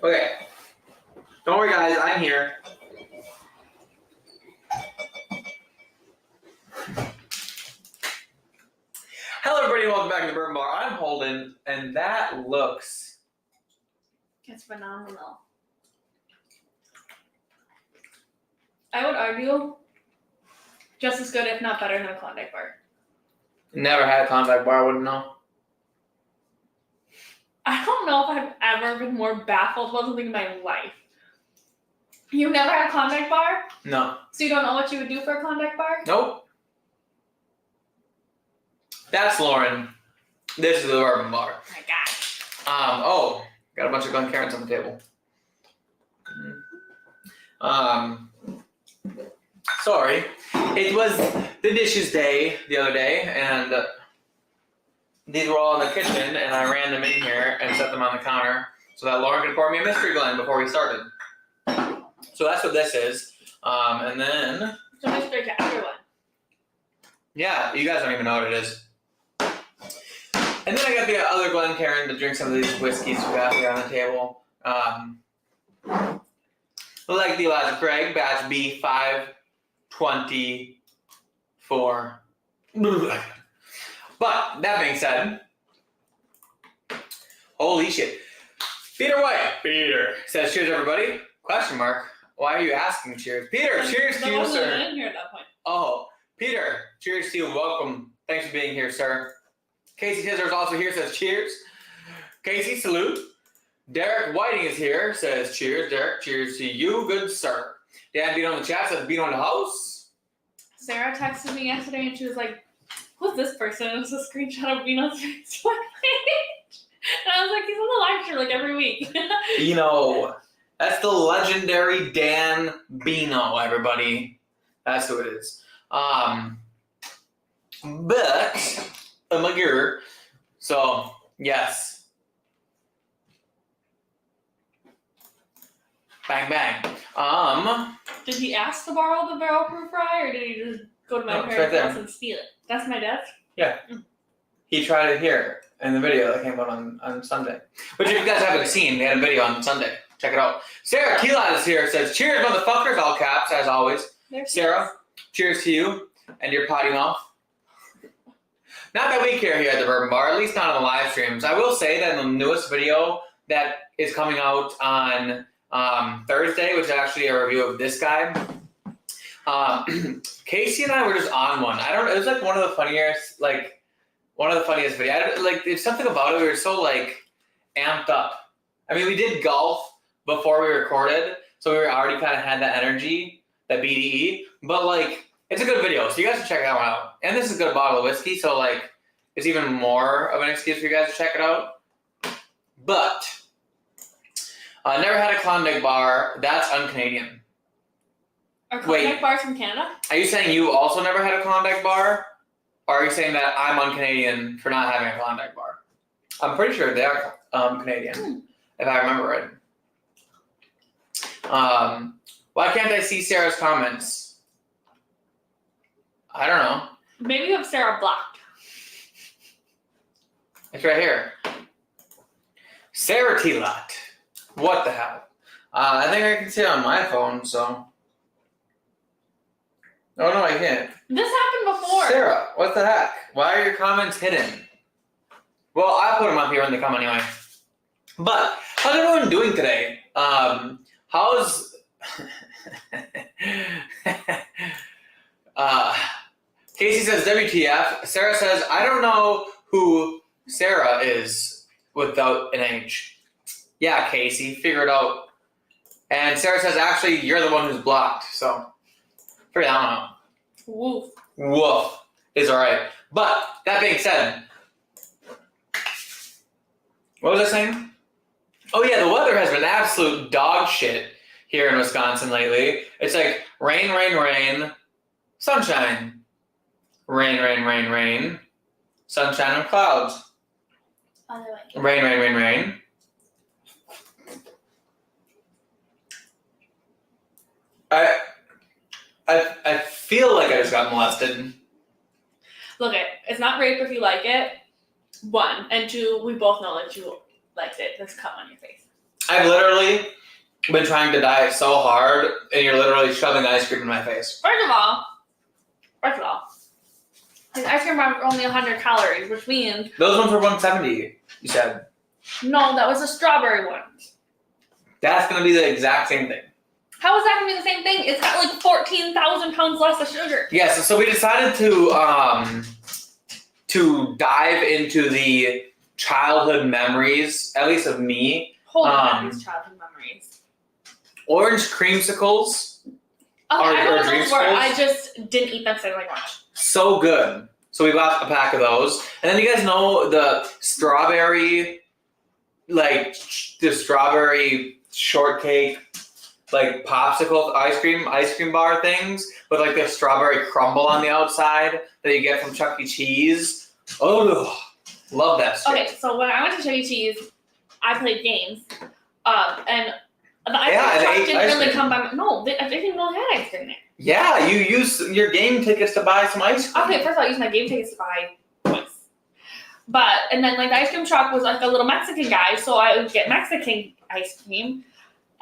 Okay. Don't worry, guys. I'm here. Hello, everybody, and welcome back to the Bourbon Bar. I'm Holden, and that looks... It's phenomenal. I would argue just as good, if not better, than a Klondike bar. Never had a Klondike bar, I wouldn't know. I don't know if I've ever been more baffled about something in my life. You've never had a Klondike bar? No. So you don't know what you would do for a Klondike bar? Nope. That's Lauren. This is the Bourbon Bar. Oh my gosh. Got a bunch of Glencairns on the table. Sorry. It was the dishes day the other day, and these were all in the kitchen, and I ran them in here and set them on the counter so that Lauren could pour me a mystery blend before we started. So that's what this is. And then... It's a mystery to everyone. Yeah, you guys don't even know what it is. And then I got the other Glencairn to drink some of these whiskeys we got here on the table. Like the Elijah Craig, batch B 524. But that being said, holy shit. Peter White. Peter says, cheers, everybody. Question mark. Why are you asking cheers? Peter, cheers to you, sir. In here at that point. Oh, Peter, cheers to you. Welcome. Thanks for being here, sir. Casey Scissors also here, says cheers. Casey, salute. Derek Whiting is here, says cheers. Derek, cheers to you, good sir. Dan Beat on the chat says Beat on the house. Sarah texted me yesterday and she was like, who's this person? And it was a screenshot of Vino's Facebook page. And I was like, he's on the live show like every week. You know, that's the legendary Dan Bino, everybody. That's who it is. But I'm a girl. So, yes. Bang, bang. Did he ask to borrow the barrel proof rye, or did he just go to my parents' house and steal it? That's my desk? Yeah. He tried it here in the video that came out on Sunday. Which if you guys haven't seen, they had a video on Sunday. Check it out. Sarah Tilot is here. Says, cheers, motherfuckers. All caps, as always. Sarah, cheers to you and your potty mouth. Not that we care here at the Bourbon Bar, at least not on the live streams. I will say that in the newest video that is coming out on Thursday, which is actually a review of this guy, Casey and I were just on one. It was like one of the funniest videos. There's something about it. We were so amped up. I mean, we did golf before we recorded, so we were already kind of had that energy, that BDE. But it's a good video, so you guys should check that one out. And this is a good bottle of whiskey, so it's even more of an excuse for you guys to check it out. But never had a Klondike bar. That's un-Canadian. Are Klondike bars from Canada? Are you saying you also never had a Klondike bar? Or are you saying that I'm un-Canadian for not having a Klondike bar? I'm pretty sure they are Canadian, if I remember right. Why can't I see Sarah's comments? I don't know. Maybe you have Sarah blocked. It's right here. Sarah Tilot. What the hell? I think I can see it on my phone, so... Oh, no, I can't. This happened before. Sarah, what the heck? Why are your comments hidden? Well, I'll put them up here when they come anyway. But, how's everyone doing today? How's... Casey says WTF. Sarah says, I don't know who Sarah is without an H. Yeah, Casey, figure it out. And Sarah says, actually, you're the one who's blocked. So, figure that one out. Woof. Woof is all right. But, that being said, what was I saying? Oh, yeah, the weather has been absolute dog shit here in Wisconsin lately. It's like rain, rain, rain, sunshine. Rain, rain, rain, rain, sunshine and clouds. Other way. Rain, rain, rain, rain. I feel like I just got molested. Look, it's not rape if you like it. 1, and 2, we both know that you liked it. This cut on your face. I've literally been trying to diet so hard, and you're literally shoving ice cream in my face. First of all, his ice cream bars are only 100 calories, which means Those ones were 170, you said. no, that was a strawberry one. That's going to be the exact same thing. How is that gonna be the same thing? It's got like 14,000 pounds less of sugar. Yes, so we decided to dive into the childhood memories, at least of me. Hold on, these childhood memories. Orange creamsicles. Okay, Or I know dream those were. schools? I just didn't eat them because I didn't like much. So good. So we bought a pack of those. And then you guys know the strawberry, like the strawberry shortcake, like popsicle ice cream bar things with like the strawberry crumble on the outside that you get from Chuck E. Cheese. Oh, love that stuff. Okay, so when I went to Chuck E. Cheese, I played games, and the ice Yeah, cream and truck ate didn't ice really cream. come by. No, they didn't really have ice cream there. Yeah, you use your game tickets to buy some ice cream. Okay, first of all, I used my game tickets to buy points. And then like the ice cream truck was like a little Mexican guy, so I would get Mexican ice cream.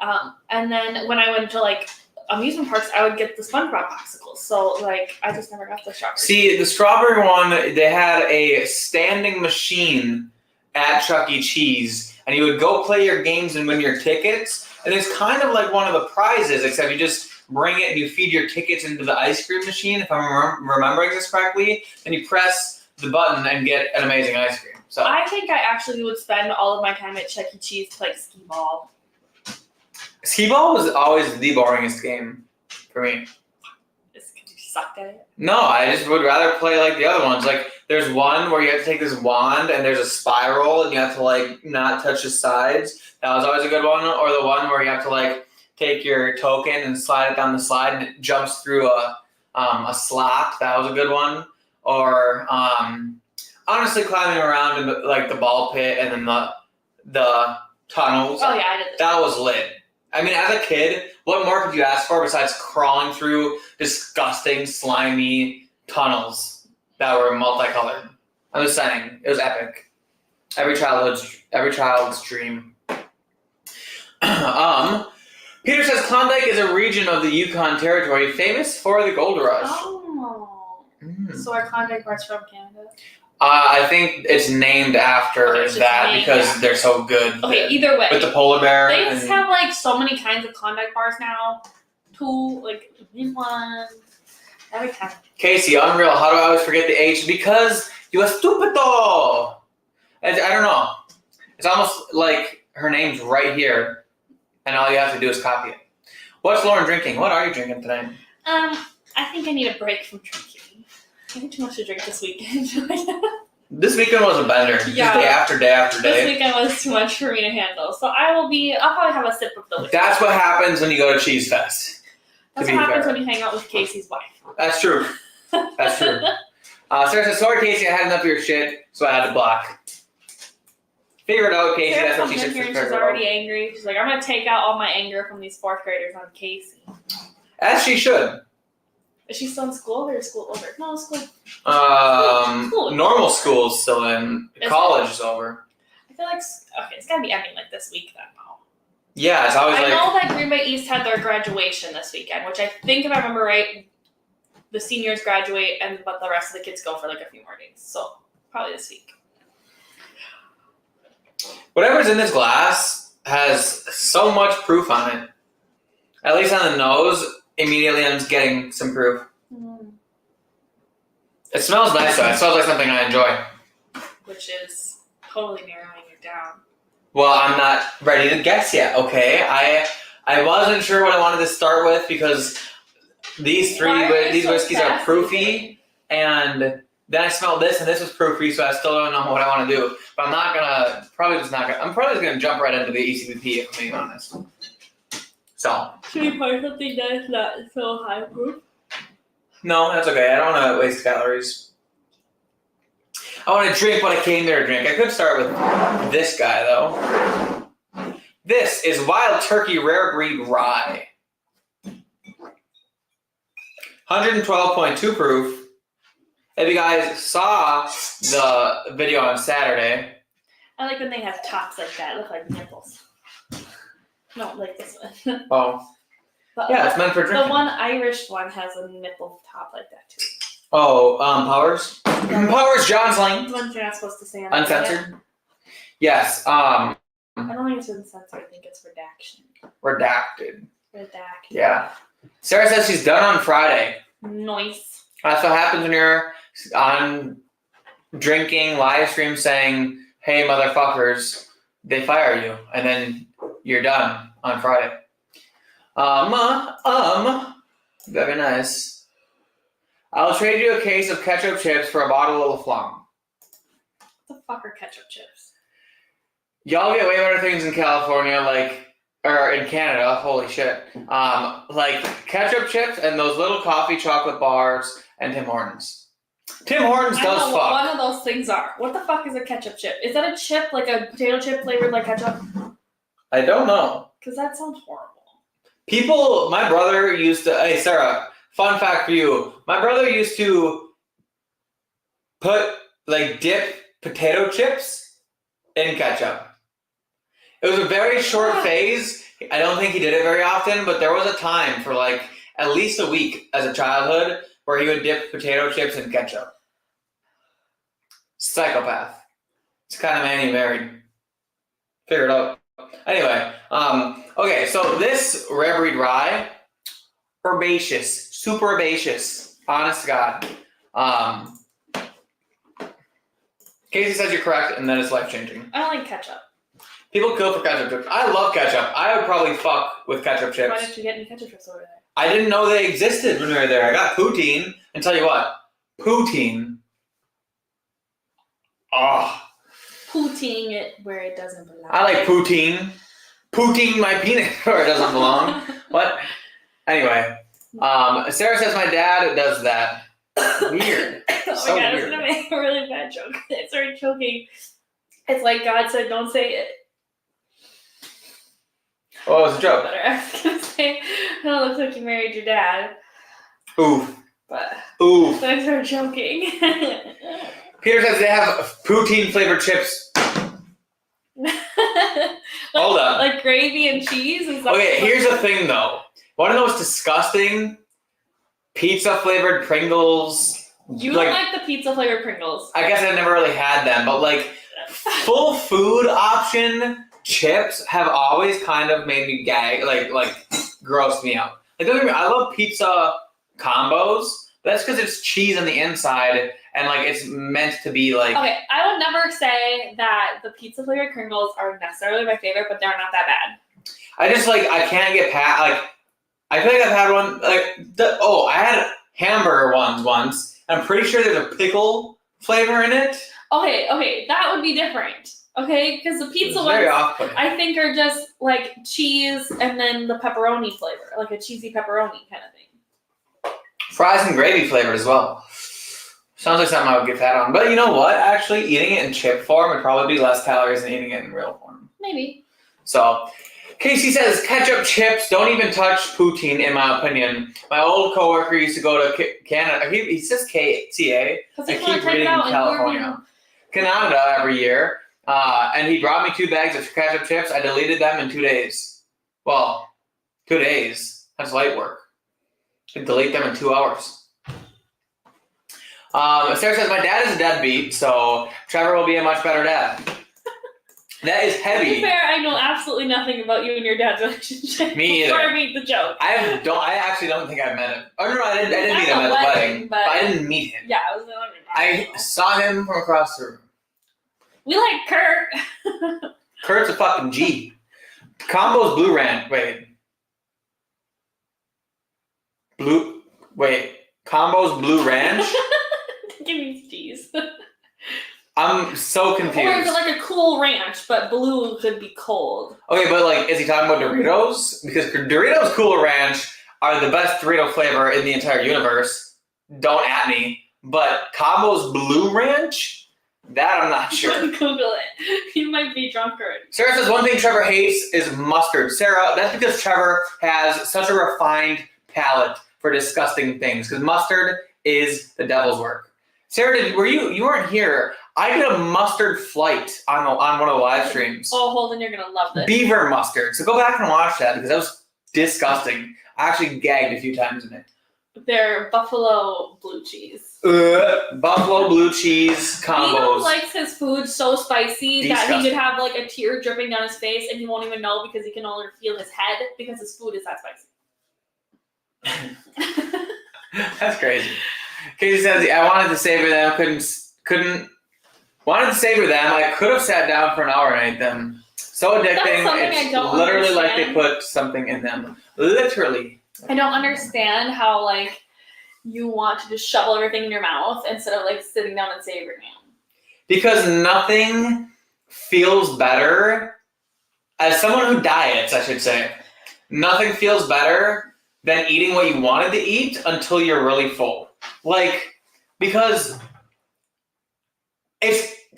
And then when I went to like amusement parks, I would get the SpongeBob popsicles. So like I just never got the strawberry. See, the strawberry one, they had a standing machine at Chuck E. Cheese, and you would go play your games and win your tickets. And it's kind of like one of the prizes, except you just bring it and you feed your tickets into the ice cream machine, if I'm remembering this correctly. Then you press the button and get an amazing ice cream. So I think I actually would spend all of my time at Chuck E. Cheese playing skee ball. skee ball was always the boringest game for me. Just because you sucked at it. No, I just would rather play like the other ones. Like there's one where you have to take this wand and there's a spiral and you have to like not touch the sides. That was always a good one. Or the one where you have to like take your token and slide it down the slide and it jumps through a slot. That was a good one. Or honestly climbing around in the ball pit and then the tunnels. Oh yeah, I did. That was lit. I mean, as a kid, what more could you ask for besides crawling through disgusting, slimy tunnels that were multicolored? I'm just saying, it was epic. Every child's dream. Peter says Klondike is a region of the Yukon Territory famous for the gold rush. Oh. So are Klondike bars from Canada? I think it's named after Okay, it's just that named because after. they're so good. Okay, either way. With the polar bear. They just have like so many kinds of Klondike bars now. Two, like these ones. Every kind. Casey, unreal. How do I always forget the H? Because you are stupido. I don't know. It's almost like her name's right here, and all you have to do is copy it. What's Lauren drinking? What are you drinking tonight? I think I need a break from drinking. I had too much to drink this weekend. This weekend was a bender. Just Yeah. day after day after This day. weekend was too much for me to handle. So I'll probably have a sip of the whiskey. That's what happens when you go to Cheese Fest. That's to what be happens fair. when you hang out with Casey's wife. That's true. That's true. Sarah says, sorry, Casey, I had enough of your shit, so I had to block. Figure it out, Casey. Sarah That's what comes she in said. here and Figure she's it out. already angry. She's like, I'm going to take out all my anger from these fourth graders on Casey. As she should. Is she still in school or is school over? No, school. School. Normal school's still in. Is College is over. I feel like, okay, it's got to be ending like this week then. Now. Yeah, it's always I like. know that Green Bay East had their graduation this weekend, which I think, if I remember right, the seniors graduate, but the rest of the kids go for like a few more days. So probably this week. Whatever's in this glass has so much proof on it. At least on the nose, immediately I'm just getting some proof. It smells nice though. It smells like something I enjoy. Which is totally narrowing it down. Well, I'm not ready to guess yet, okay? I wasn't sure what I wanted to start with because these whiskeys are proofy, and then I smelled this and this was proofy, so I still don't know what I want to do. But I'm probably just gonna jump right into the ECBP if I'm being honest. So. Should we pour something that's not so high proof? No, that's okay. I don't want to waste calories. I want to drink what I came there to drink. I could start with this guy, though. This is Wild Turkey Rare Breed Rye. 112.2 proof. If you guys saw the video on Saturday. I like when they have tops like that. Look like nipples. No, like this one. Oh. But Yeah, it's meant for drinking. the one Irish one has a nipple top like that too. Oh, Powers? Powers John's Lane. The ones you're not supposed to say on Uncensored? Yes. I don't think it's uncensored. I think it's redaction. Redacted. Redacted. Yeah. Sarah says she's done on Friday. Nice. That's what happens when you're on drinking, live stream saying, hey, motherfuckers, they fire you. And then you're done on Friday. Very nice. I'll trade you a case of ketchup chips for a bottle of Flan. What the fuck are ketchup chips? Y'all get way better things in California, or in Canada, holy shit. Like ketchup chips and those little coffee chocolate bars and Tim Hortons. Tim Hortons does I know fuck. what one of those things are. What the fuck is a ketchup chip? Is that a chip, like a potato chip flavored like ketchup? I don't know. Because that sounds horrible. My brother used to, hey Sarah, fun fact for you. My brother used to dip potato chips in ketchup. It was a very short phase. I don't think he did it very often, but there was a time for at least a week as a childhood where he would dip potato chips in ketchup. Psychopath. It's the kind of man he married. Figure it out. Anyway, okay, so this rare breed rye, herbaceous, super herbaceous, honest to God. Casey says you're correct, and that is life-changing. I don't like ketchup. People kill for ketchup chips. I love ketchup. I would probably fuck with ketchup chips. Why didn't you get any ketchup chips over there? I didn't know they existed when we were there. I got poutine, and tell you what, poutine. Oh. Poutine it where it doesn't belong. I like poutine. Poutine my penis where it doesn't belong. What? Anyway, Sarah says my dad does that. Weird. Oh So my god, I was weird. gonna make a really bad joke. I started choking. It's like God said, don't say it. Oh, it was a joke. Better. I was gonna say, oh, it looks like you married your dad. Oof. But Oof. I started joking. Peter says they have poutine flavored chips. Hold up. Like gravy and cheese and stuff. Okay, here's the thing though. One of those disgusting pizza flavored Pringles. You don't like the pizza flavored Pringles. I guess I never really had them, but full food option chips have always kind of made me gag, gross me out. Don't get me wrong, I love pizza combos. But that's because it's cheese on the inside and it's meant to be Okay, I would never say that the pizza flavored Pringles are necessarily my favorite, but they're not that bad. I just I can't get past I feel like I've had one I had hamburger ones once. I'm pretty sure there's a pickle flavor in it. Okay, that would be different. Okay, because the pizza ones very off-putting. I think are just cheese and then the pepperoni flavor, like a cheesy pepperoni kind of thing. Fries and gravy flavored as well. Sounds like something I would get fat on. But you know what? Actually, eating it in chip form would probably be less calories than eating it in real form. Maybe. So, Casey says ketchup chips don't even touch poutine, in my opinion. My old coworker used to go to Canada. He says CA. I keep reading California. Canada every year. And he brought me 2 bags of ketchup chips. I deleted them in 2 days. Well, 2 days. That's light work. I delete them in 2 hours. Sarah says, my dad is a deadbeat, so Trevor will be a much better dad. That is heavy. To be fair, I know absolutely nothing about you and your dad's relationship. Me either. Before I made the joke. I actually don't think I met him. Oh, no, I didn't meet him at the wedding. But I didn't meet him. Yeah, I was the one. I saw him from across the room. We like Kurt. Kurt's a fucking G. Combo's Blue Ranch. Combo's Blue Ranch? Give me cheese. I'm so confused. Or is it like a cool ranch, but blue could be cold? Okay, but is he talking about Doritos? Because Doritos Cool Ranch are the best Dorito flavor in the entire universe. Don't at me. But Combo's Blue Ranch? That I'm not sure. Google it. You might be drunk already. Sarah says one thing Trevor hates is mustard. Sarah, that's because Trevor has such a refined palate for disgusting things. Because mustard is the devil's work. Sarah, you weren't here. I did a mustard flight on one of the live streams. Oh, Holden, you're gonna love this. Beaver mustard. So go back and watch that because that was disgusting. I actually gagged a few times in it. They're buffalo blue cheese. Buffalo blue cheese combos. Nino likes his food so spicy that Disgusting. he could have like a tear dripping down his face and he won't even know because he can only feel his head because his food is that spicy. That's crazy. Casey says, I wanted to savor them, couldn't. Wanted to savor them. I could have sat down for an hour and ate them. So addicting. It's literally like they put something in them. Literally. I don't understand how like you want to just shovel everything in your mouth instead of like sitting down and savoring it. Because nothing feels better, as someone who diets, I should say, nothing feels better than eating what you wanted to eat until you're really full. Like, because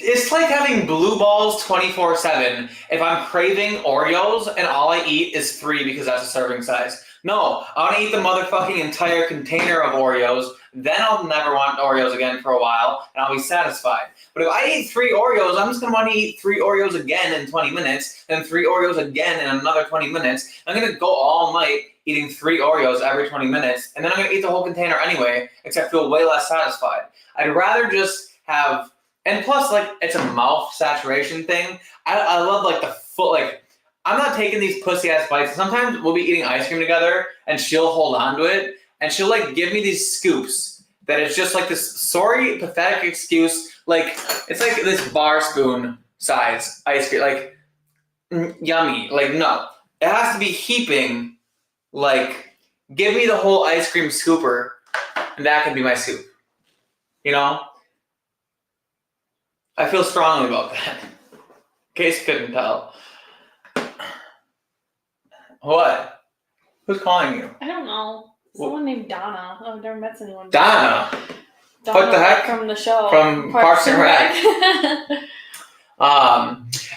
it's like having blue balls 24/7 if I'm craving Oreos and all I eat is 3 because that's a serving size. No, I want to eat the motherfucking entire container of Oreos, then I'll never want Oreos again for a while, and I'll be satisfied. But if I eat 3 Oreos, I'm just going to want to eat 3 Oreos again in 20 minutes, then 3 Oreos again in another 20 minutes. I'm going to go all night eating 3 Oreos every 20 minutes, and then I'm going to eat the whole container anyway, except feel way less satisfied. I'd rather just have... And plus, like, it's a mouth saturation thing. I love, like, the full, like, I'm not taking these pussy-ass bites. Sometimes we'll be eating ice cream together, and she'll hold on to it, and she'll, like, give me these scoops that it's just, like, this sorry, pathetic excuse. Like, it's like this bar spoon size ice cream. Like, yummy. Like, no. It has to be heaping, like, give me the whole ice cream scooper, and that could be my soup. You know? I feel strongly about that. In case you couldn't tell. What? Who's calling you? I don't know. Someone named Donna. Oh, I've never met anyone. Donna. Donna. What the heck? From the show. From Parks and Rec.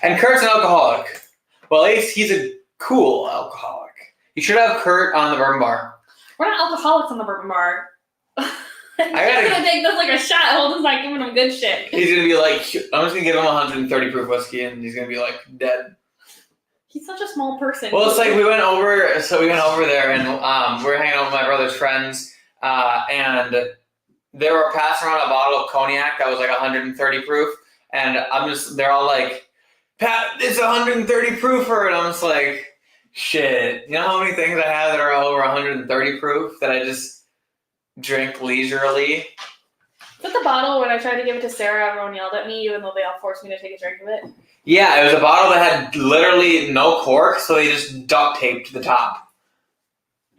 And Kurt's an alcoholic. Well, at least he's a cool alcoholic. You should have Kurt on the Bourbon Bar. We're not alcoholics on the Bourbon Bar. I gotta gonna take this like a shot. Holden's not giving him good shit. He's gonna be like, I'm just gonna give him 130 proof whiskey, and he's gonna be like dead. He's such a small person. Well, it's like we went over there, and we were hanging out with my brother's friends, and they were passing around a bottle of cognac that was like 130 proof, and they're all like, Pat, it's 130 proofer, and I'm just like, shit. You know how many things I have that are over 130 proof that I just drink leisurely? Is that the bottle when I tried to give it to Sarah, everyone yelled at me, even though they all forced me to take a drink of it? Yeah, it was a bottle that had literally no cork, so they just duct taped the top.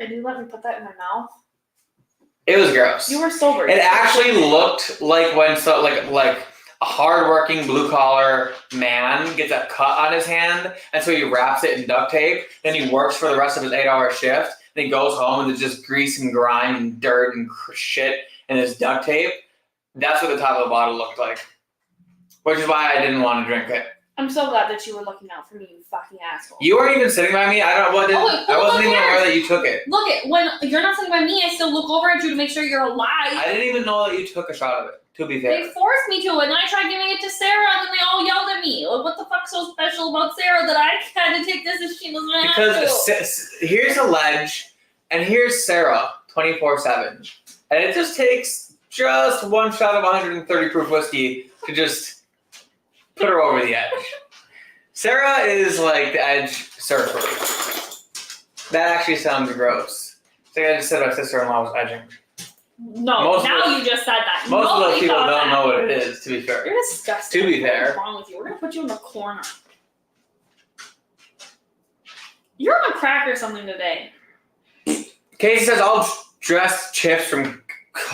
And you let me put that in my mouth? It was gross. You were sober. It actually looked like when like a hardworking blue collar man gets a cut on his hand, and so he wraps it in duct tape. Then he works for the rest of his 8-hour shift. Then he goes home and there's just grease and grime and dirt and shit and his duct tape. That's what the top of the bottle looked like, which is why I didn't want to drink it. I'm so glad that you were looking out for me, you fucking asshole. You weren't even sitting by me. I wasn't even aware that you took it. Look, when you're not sitting by me, I still look over at you to make sure you're alive. I didn't even know that you took a shot of it, to be fair. They forced me to, and then I tried giving it to Sarah, and then they all yelled at me. Like, what the fuck's so special about Sarah that I had to take this and she doesn't have to? Because here's a ledge, and here's Sarah, 24/7. And it just takes just one shot of 130 proof whiskey to just put her over the edge. Sarah is like the edge surfer. That actually sounds gross. It's like I just said my sister-in-law was edging. No, you just said that. Most of those Nobody people thought don't that. know what it is, to be fair. You're disgusting. To be fair. What's wrong with you? We're going to put you in the corner. You're on crack or something today. Casey says, I'll dress chips from...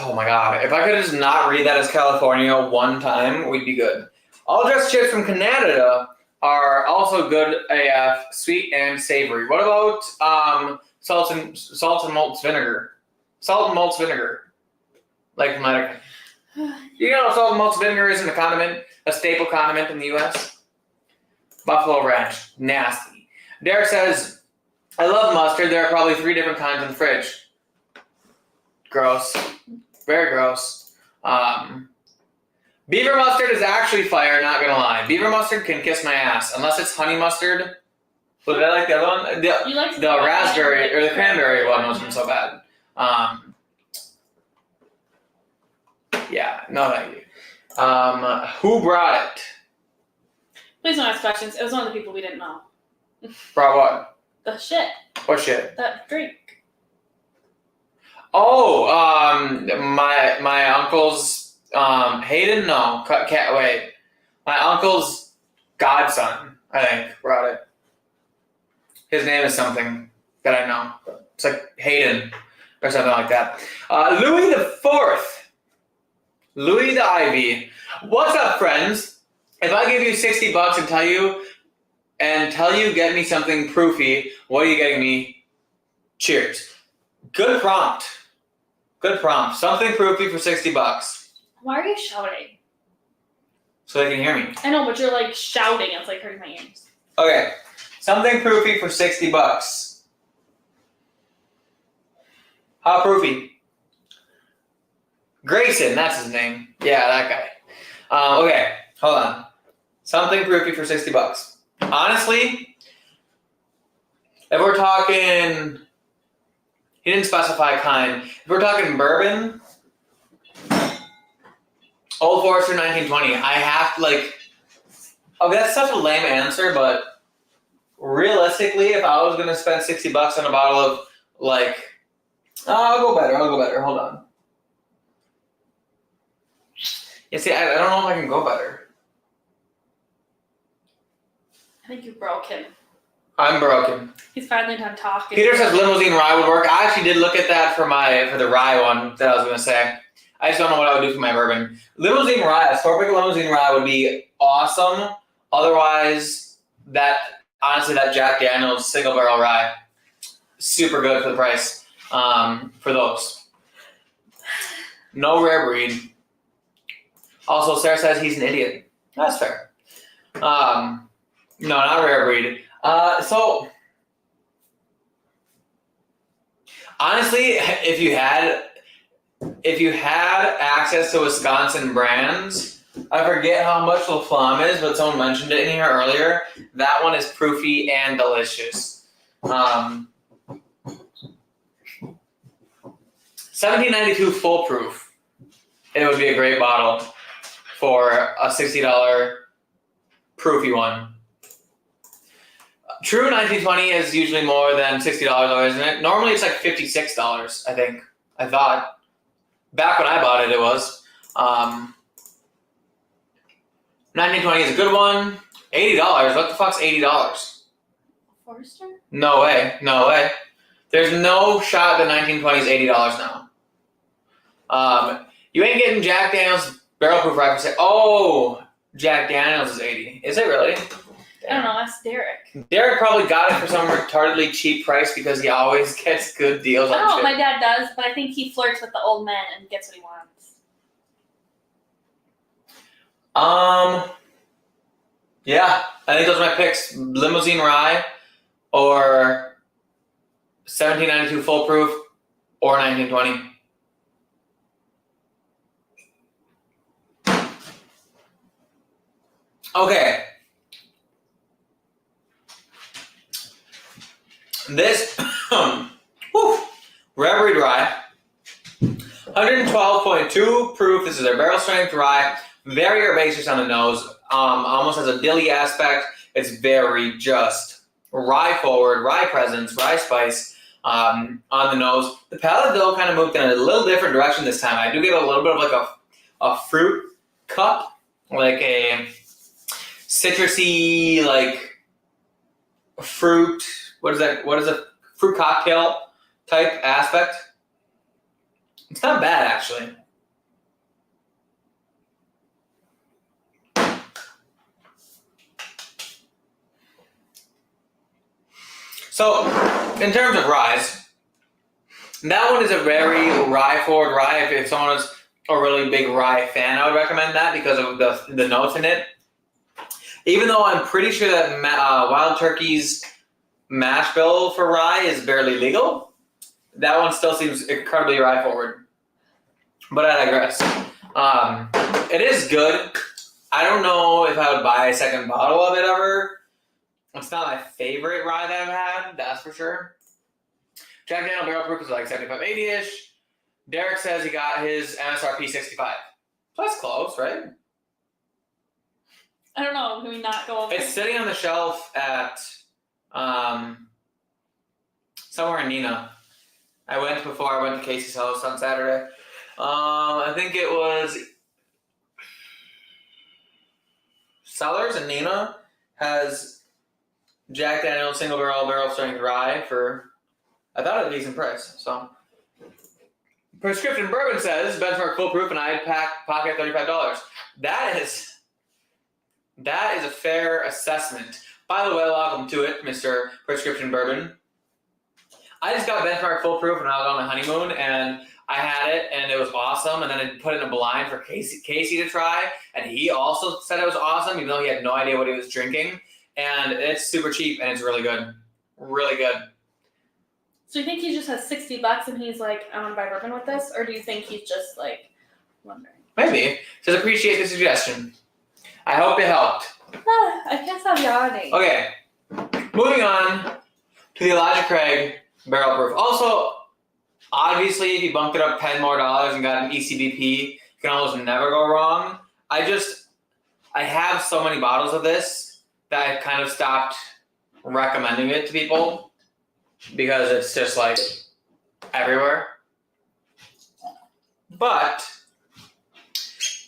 Oh my god. If I could just not read that as California one time, we'd be good. All dressed chips from Canada are also good AF, sweet and savory. What about salt and malts vinegar? Salt and malts vinegar. Like American. You know salt and malts vinegar isn't a condiment, a staple condiment in the US? Buffalo Ranch. Nasty. Derek says, I love mustard. There are probably 3 different kinds in the fridge. Gross. Very gross. Beaver mustard is actually fire, not gonna lie. Beaver mustard can kiss my ass. Unless it's honey mustard. But did I like the other one? You like The raspberry or the cranberry one wasn't so bad. Yeah, no thank you. Who brought it? Please don't ask questions. It was one of the people we didn't know. Brought what? The shit. What shit? That drink. Oh, my uncle's Hayden. No, can't wait. My uncle's godson, I think, brought it. His name is something that I know. It's like Hayden or something like that. Louis the Fourth. Louis the Ivy. What's up, friends? If I give you $60 and tell you get me something proofy, what are you getting me? Cheers. Good prompt. Good prompt. Something proofy for $60. Why are you shouting? So they can hear me. I know, but you're like shouting. It's like hurting my ears. Okay. Something proofy for $60. How proofy? Grayson, that's his name. Yeah, that guy. Okay, hold on. Something proofy for $60. Honestly, if we're talking, he didn't specify kind. If we're talking bourbon, Old Forester 1920. I have to okay, that's such a lame answer, but realistically, if I was gonna spend $60 on a bottle of I'll go better. Hold on. Yeah, see, I don't know if I can go better. I think you broke him. I'm broken. He's finally done talking. Peter says limousine rye would work. I actually did look at that for the rye one that I was gonna say. I just don't know what I would do for my bourbon. Limousine rye, a Storpic limousine rye would be awesome. Otherwise, honestly, that Jack Daniel's single barrel rye, super good for the price. For those. No rare breed. Also, Sarah says he's an idiot. That's fair. No, not rare breed. So honestly, if you had access to Wisconsin brands, I forget how much La Flamme is, but someone mentioned it in here earlier. That one is proofy and delicious. 1792 full proof. It would be a great bottle for a $60 proofy one. True 1920 is usually more than $60, isn't it? Normally it's like $56, I think. I thought. Back when I bought it, it was. 1920 is a good one. $80. What the fuck's $80? Forester? No way. There's no shot that 1920 is $80 now. You ain't getting Jack Daniel's barrel proof rye for Oh, Jack Daniel's is $80. Is it really? I don't know. That's Derek. Derek probably got it for some retardedly cheap price because he always gets good deals on shit. My dad does, but I think he flirts with the old men and gets what he wants. Yeah, I think those are my picks. Limousine rye or 1792 full proof or 1920. Okay. This rare breed rye, 112.2 proof. This is a barrel strength rye. Very herbaceous on the nose. Almost has a dilly aspect. It's very just rye forward, rye presence, rye spice on the nose. The palate though kind of moved in a little different direction this time. I do get a little bit of like a fruit cup, like a citrusy fruit. What is that? What is a fruit cocktail type aspect? It's not bad actually. So, in terms of ryes, that one is a very rye-forward rye. If someone is a really big rye fan, I would recommend that because of the notes in it. Even though I'm pretty sure that Wild Turkey's mash bill for rye is barely legal, that one still seems incredibly rye-forward. But I digress. It is good. I don't know if I would buy a second bottle of it ever. It's not my favorite rye that I've had, that's for sure. Jack Daniel Barrel Proof is like 75, 80-ish. Derek says he got his MSRP 65. So that's close, right? I don't know. Can we not go over? It's sitting on the shelf at somewhere in Nina. I went before I went to Casey's house on Saturday. I think it was Sellers in Nina has Jack Daniel's single barrel strength rye for, I thought, a decent price. So Prescription Bourbon says benchmark foolproof and I'd pocket $35. That is a fair assessment. By the way, welcome to it, Mr. Prescription Bourbon. I just got benchmark foolproof when I was on my honeymoon, and I had it, and it was awesome. And then I put it in a blind for Casey to try, and he also said it was awesome, even though he had no idea what he was drinking. And it's super cheap, and it's really good. Really good. So you think he just has $60 and he's like, I want to buy bourbon with this? Or do you think he's just like wondering? Maybe. Says appreciate the suggestion. I hope it helped. I guess I'm yawning. Okay. Moving on to the Elijah Craig Barrel Proof. Also, obviously, if you bumped it up $10 more and got an ECBP, you can almost never go wrong. I have so many bottles of this that I've kind of stopped recommending it to people because it's just like everywhere. But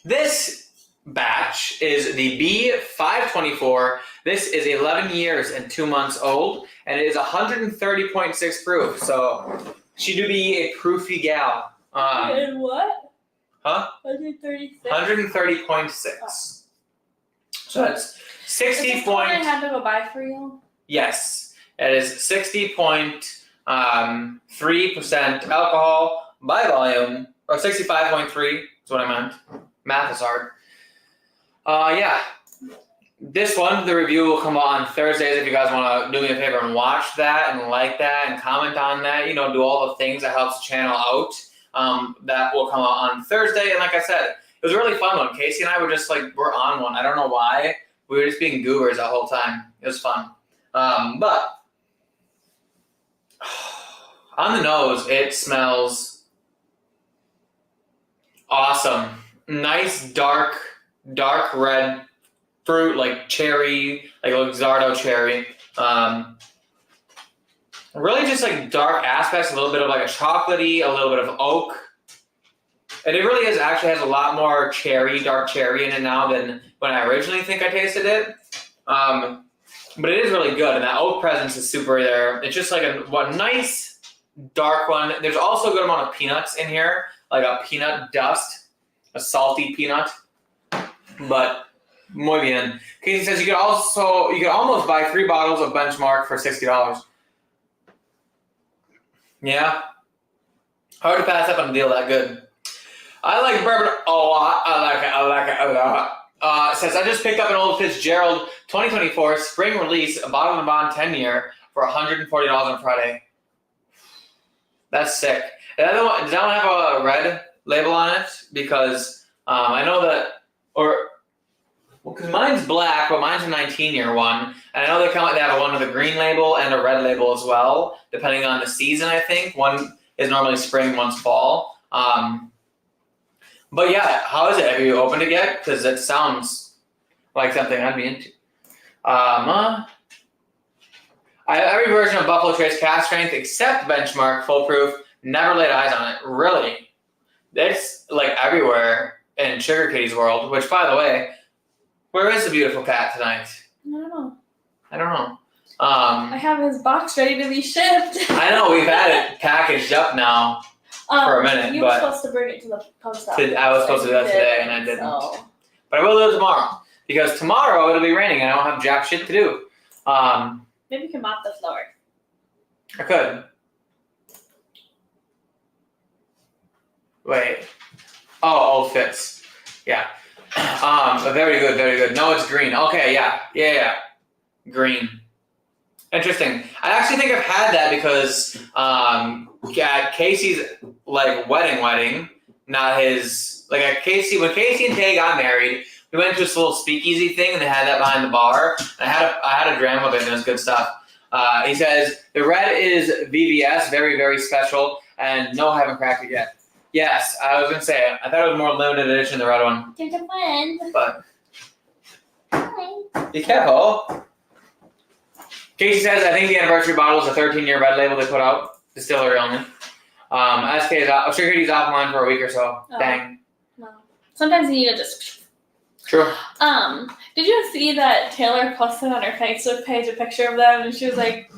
this batch is the B524. This is 11 years and 2 months old, and it is 130.6 proof. So she do be a proofy gal. And what? Huh? 136. 130.6. So that's 60 Is this the one I had to go buy for you? Yes, it is 60.3% alcohol by volume, or 65.3 is what I meant. Math is hard. Yeah. This one, the review will come on Thursdays if you guys want to do me a favor and watch that and like that and comment on that. You know, do all the things that helps the channel out. That will come out on Thursday. And like I said, it was a really fun one. Casey and I were just like, we're on one. I don't know why. We were just being goobers the whole time. It was fun. But on the nose, it smells awesome. Nice, dark red fruit, like cherry, like Luxardo cherry. Really just like dark aspects, a little bit of like a chocolatey, a little bit of oak. And it really actually has a lot more dark cherry in it now than when I originally think I tasted it. But it is really good, and that oak presence is super there. It's just like a nice dark one. There's also a good amount of peanuts in here, like a peanut dust, a salty peanut. But muy bien. Casey says you could almost buy 3 bottles of Benchmark for $60. Yeah, hard to pass up on a deal that good. I like bourbon a lot. I like it a lot. Says I just picked up an old Fitzgerald 2024 spring release, a bottle and bond 10-year for $140 on Friday. That's sick. Does that one have a red label on it? Because I know that, because mine's black, but mine's a 19-year one, and I know they have one with a green label and a red label as well, depending on the season. I think one is normally spring, one's fall. But yeah, how is it? Have you opened it yet? Because it sounds like something I'd be into. I have every version of Buffalo Trace cast strength except Benchmark foolproof. Never laid eyes on it. Really, it's like everywhere in Sugar Kitty's world. Which, by the way, where is the beautiful cat tonight? I don't know. I have his box ready to be shipped. I know we've had it packaged up now. For a minute, you were supposed to bring it to the post office. I was supposed to do that today, and I didn't. So. But I will do it tomorrow, because tomorrow it'll be raining, and I don't have jack shit to do. Maybe you can mop the floor. I could. Wait. Oh, Fitz. Yeah. Very good, very good. No, it's green. Okay, yeah. Green. Interesting. I actually think I've had that because at Casey's like wedding, not his. Like when Casey and Tay got married, we went to this little speakeasy thing, and they had that behind the bar. And I had a dram of it, and it was good stuff. He says the red is VVS, very very special, and no, I haven't cracked it yet. Yes, I was gonna say it. I thought it was more limited edition, the red one. There's a friend. But Hi. be careful. Casey says, I think the anniversary bottle is a 13-year red label they put out. Distillery only. SK is off. Security's offline for a week or so. Oh. Dang. No. Sometimes you need to just. True. Did you see that Taylor posted on her Facebook page a picture of them, and she was like,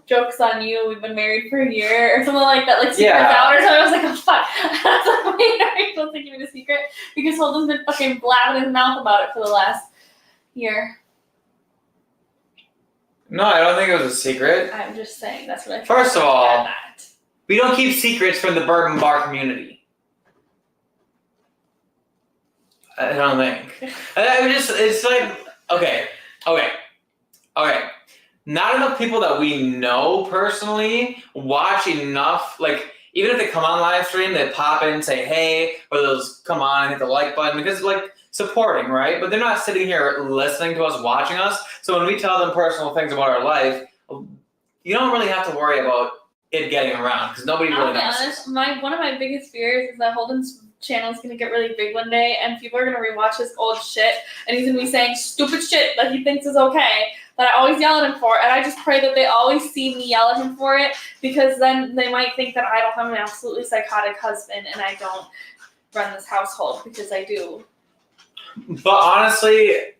"Jokes on you. We've been married for a year," or something like that, like secrets out or something. I was like, "Oh fuck!" I was like, "Wait, are you supposed to give me the secret?" Because Holden's been fucking blabbing his mouth about it for the last year. No, I don't think it was a secret. I'm just saying that's what I. First of all, we don't keep secrets from the bourbon bar community. I don't think. It's like, okay. Not enough people that we know personally watch enough, like, even if they come on live stream, they pop in and say, hey, or they'll come on and hit the like button, because, like, supporting, right? But they're not sitting here listening to us, watching us. So when we tell them personal things about our life, you don't really have to worry about it getting around, because nobody really knows. I'll be honest, one of my biggest fears is that Holden's channel is gonna get really big one day, and people are gonna rewatch his old shit, and he's gonna be saying stupid shit that he thinks is okay, that I always yell at him for, and I just pray that they always see me yell at him for it, because then they might think that I don't have an absolutely psychotic husband, and I don't run this household, because I do. But honestly,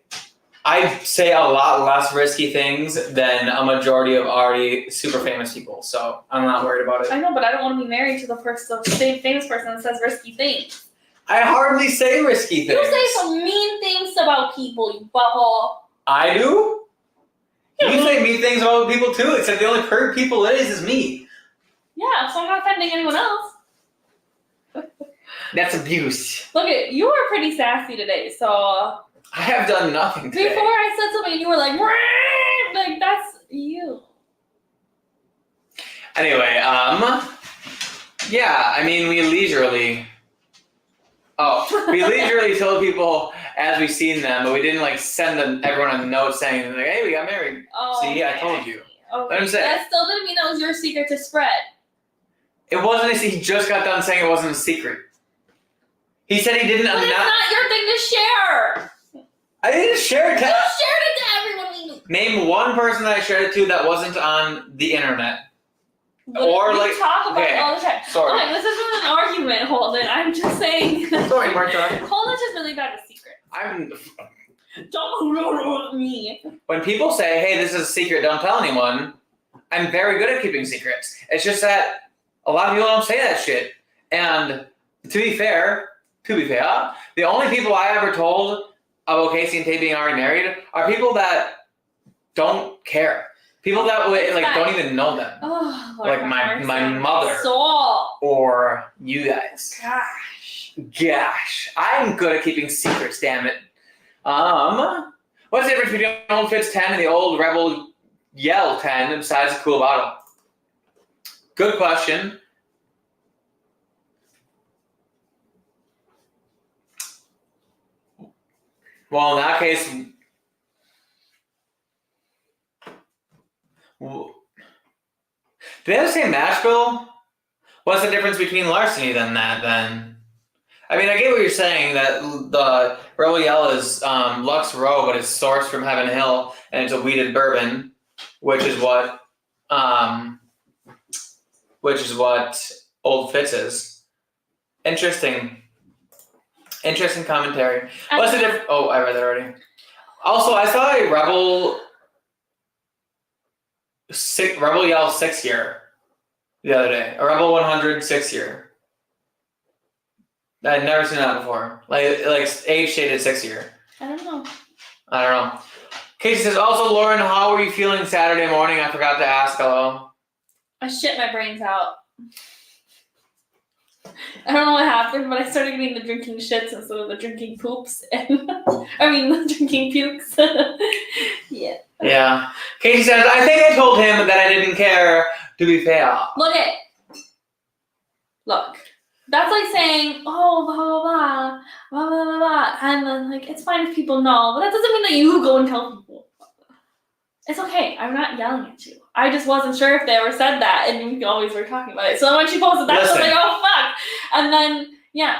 I say a lot less risky things than a majority of already super famous people, so I'm not worried about it. I know, but I don't want to be married to the same famous person that says risky things. I hardly say risky things. You say some mean things about people, you butthole. I do? You say mean things about people too, except the only people it is me. Yeah, so I'm not offending anyone else. That's abuse. Look, you were pretty sassy today, so... I have done nothing today. Before I said something, you were like, that's you. Anyway, yeah, I mean, we leisurely told people as we seen them, but we didn't, like, send everyone a note saying, like, hey, we got married. Oh, see, okay. I told you. Okay. I'm saying. That still didn't mean that was your secret to spread. It wasn't, he just got done saying it wasn't a secret. He said he didn't. But it's not your thing to share. I didn't share it. You shared it to everyone we knew. Name one person that I shared it to that wasn't on the internet. But or we like talk about it all the time. Sorry. Okay, this isn't an argument, Holden. I'm just saying. Sorry, Martha. Holden's just really bad at secrets. Don't me. When people say, "Hey, this is a secret, don't tell anyone," I'm very good at keeping secrets. It's just that a lot of people don't say that shit. And to be fair, the only people I ever told about Casey and Tay being already married are people that don't care. People that like don't even know them. Oh, like my mother or you guys. Gosh, I'm good at keeping secrets. Damn it. What's the difference between the old Fitz 10 and the old Rebel Yell 10 besides a cool bottle? Good question. Well, in that case, do they have the same mash bill? What's the difference between larceny than that, then? I mean, I get what you're saying, that the Rebel Yell is Lux Row, but it's sourced from Heaven Hill, and it's a wheated bourbon, which is what Old Fitz is. Interesting commentary. What's the difference? Oh, I read that already. Also, I saw a Rebel Yell 6-year the other day. A Rebel 100 6-year. I'd never seen that before. Like age shaded 6-year. I don't know. Casey says, also, Lauren, how were you feeling Saturday morning? I forgot to ask. Hello. I shit my brains out. I don't know what happened, but I started getting the drinking shits instead of the drinking poops. And the drinking pukes. Yeah. Yeah. Casey says, I think I told him that I didn't care, to be fair. Look. That's like saying, oh, blah, blah, blah, blah, blah, blah, blah. And then, like, it's fine if people know, but that doesn't mean that you go and tell people. It's okay. I'm not yelling at you. I just wasn't sure if they ever said that, and we always were talking about it. So when she posted that, I was like, oh, fuck. And then, yeah.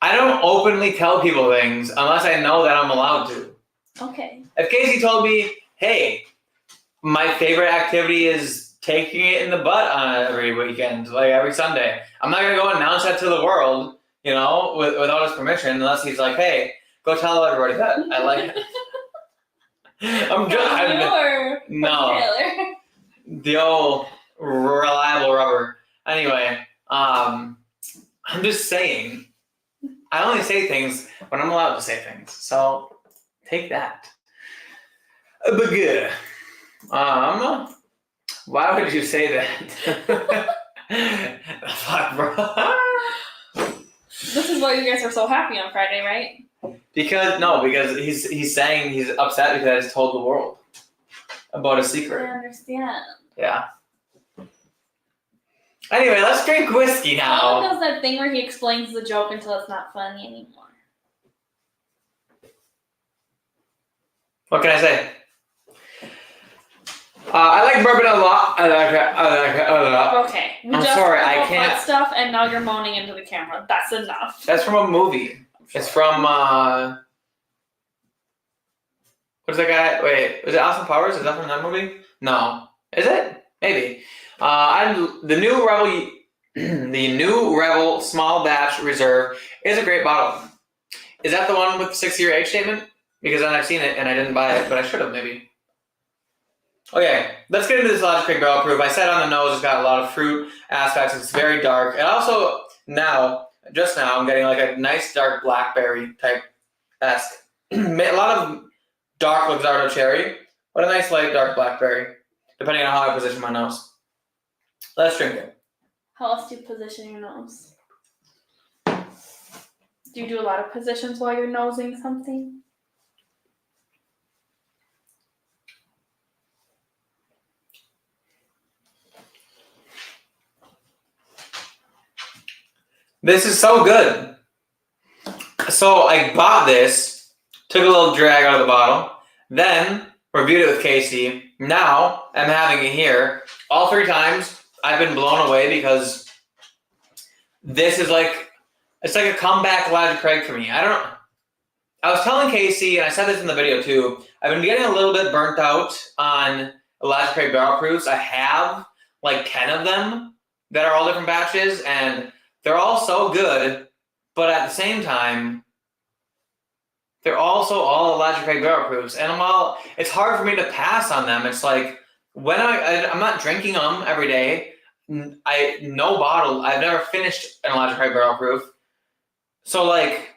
I don't openly tell people things unless I know that I'm allowed to. Okay. If Casey told me, hey, my favorite activity is taking it in the butt on every weekend, like every Sunday, I'm not going to go announce that to the world, you know, without his permission, unless he's like, hey, go tell everybody that. I like it. I'm just no. Taylor. The old reliable rubber. Anyway, I'm just saying. I only say things when I'm allowed to say things. So take that. But good. Why would you say that? Fuck, bro. This is why you guys were so happy on Friday, right? Because he's saying he's upset because I just told the world about a secret. I understand. Yeah. Anyway, let's drink whiskey now. Alan does that thing where he explains the joke until it's not funny anymore. What can I say? I like bourbon a lot. I like it a lot. Okay. I'm sorry, I can't. Butt stuff, and now you're moaning into the camera. That's enough. That's from a movie. It's from what's that guy? Wait, was it Austin Powers? Is that from that movie? No. Is it? Maybe. The new Rebel Small Batch Reserve is a great bottle. Is that the one with the 6-year age statement? Because then I've seen it and I didn't buy it, but I should have maybe. Okay, let's get into this Logic Craig Barrel Proof. I said on the nose it's got a lot of fruit aspects. It's very dark. And also just now, I'm getting like a nice dark blackberry type-esque. A lot of dark Luxardo cherry, but a nice light dark blackberry, depending on how I position my nose. Let's drink it. How else do you position your nose? Do you do a lot of positions while you're nosing something? This is so good. So I bought this, took a little drag out of the bottle, then reviewed it with Casey. Now I'm having it here. All 3 times I've been blown away because this is it's like a comeback Logic Craig for me. I was telling Casey, and I said this in the video too, I've been getting a little bit burnt out on Logic Craig Barrel Proofs. I have like 10 of them that are all different batches, and they're all so good, but at the same time, they're also all Logic Craig Barrel Proofs. And while it's hard for me to pass on them, it's like when I'm not drinking them every day. No bottle. I've never finished an Logic Craig Barrel Proof. So like,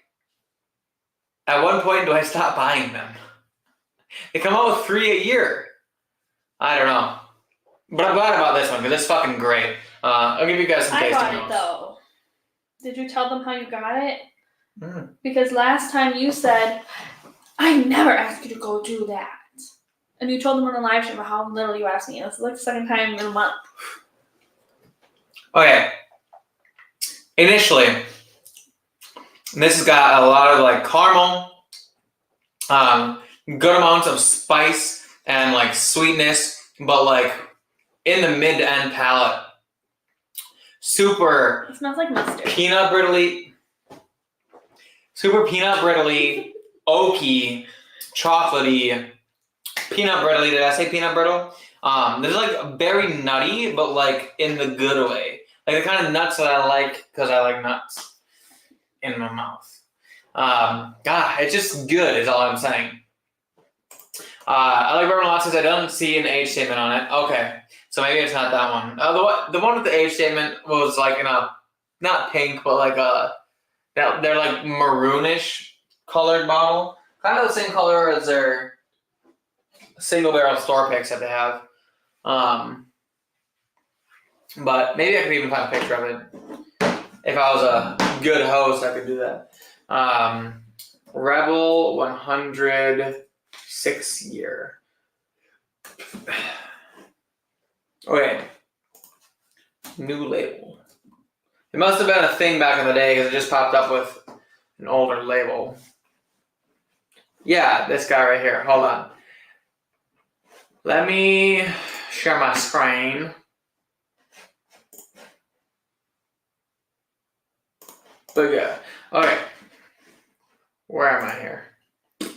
at one point do I stop buying them? They come out with 3 a year. I don't know, but I'm glad about this one because it's fucking great. I'll give you guys some tasting notes. I got it though. Did you tell them how you got it? Mm. Because last time you said, I never asked you to go do that. And you told them on the live stream how little you asked me. It was like the second time in a month. Okay. Initially, this has got a lot of like caramel, good amounts of spice and like sweetness, but like in the mid to end palate. Super. It smells like mustard. Peanut brittly, oaky, chocolatey, peanut brittly. Did I say peanut brittle? This is like very nutty, but like in the good way. Like the kind of nuts that I like because I like nuts in my mouth. God, it's just good is all I'm saying. I like bourbon a lot since I don't see an age statement on it. Okay. So maybe it's not that one. The one with the age statement was like in a, not pink, but like they're like maroonish colored bottle. Kind of the same color as their single barrel store picks that they have. But maybe I could even find a picture of it. If I was a good host, I could do that. Rebel 100 6-year. Okay. New label. It must have been a thing back in the day because it just popped up with an older label. Yeah, this guy right here. Hold on. Let me share my screen. But yeah. Okay. Where am I here? I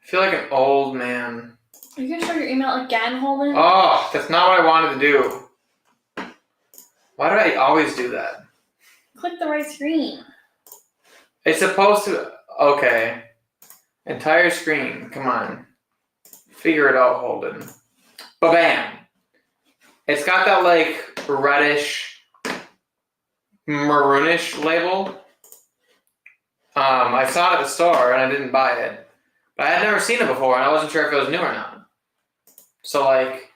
feel like an old man. Are you gonna show your email again, Holden? Oh, that's not what I wanted to do. Why do I always do that? Click the right screen. It's supposed to. Okay. Entire screen. Come on. Figure it out, Holden. Ba-bam. It's got that like reddish, maroonish label. I saw it at the store and I didn't buy it. But I had never seen it before and I wasn't sure if it was new or not. So like,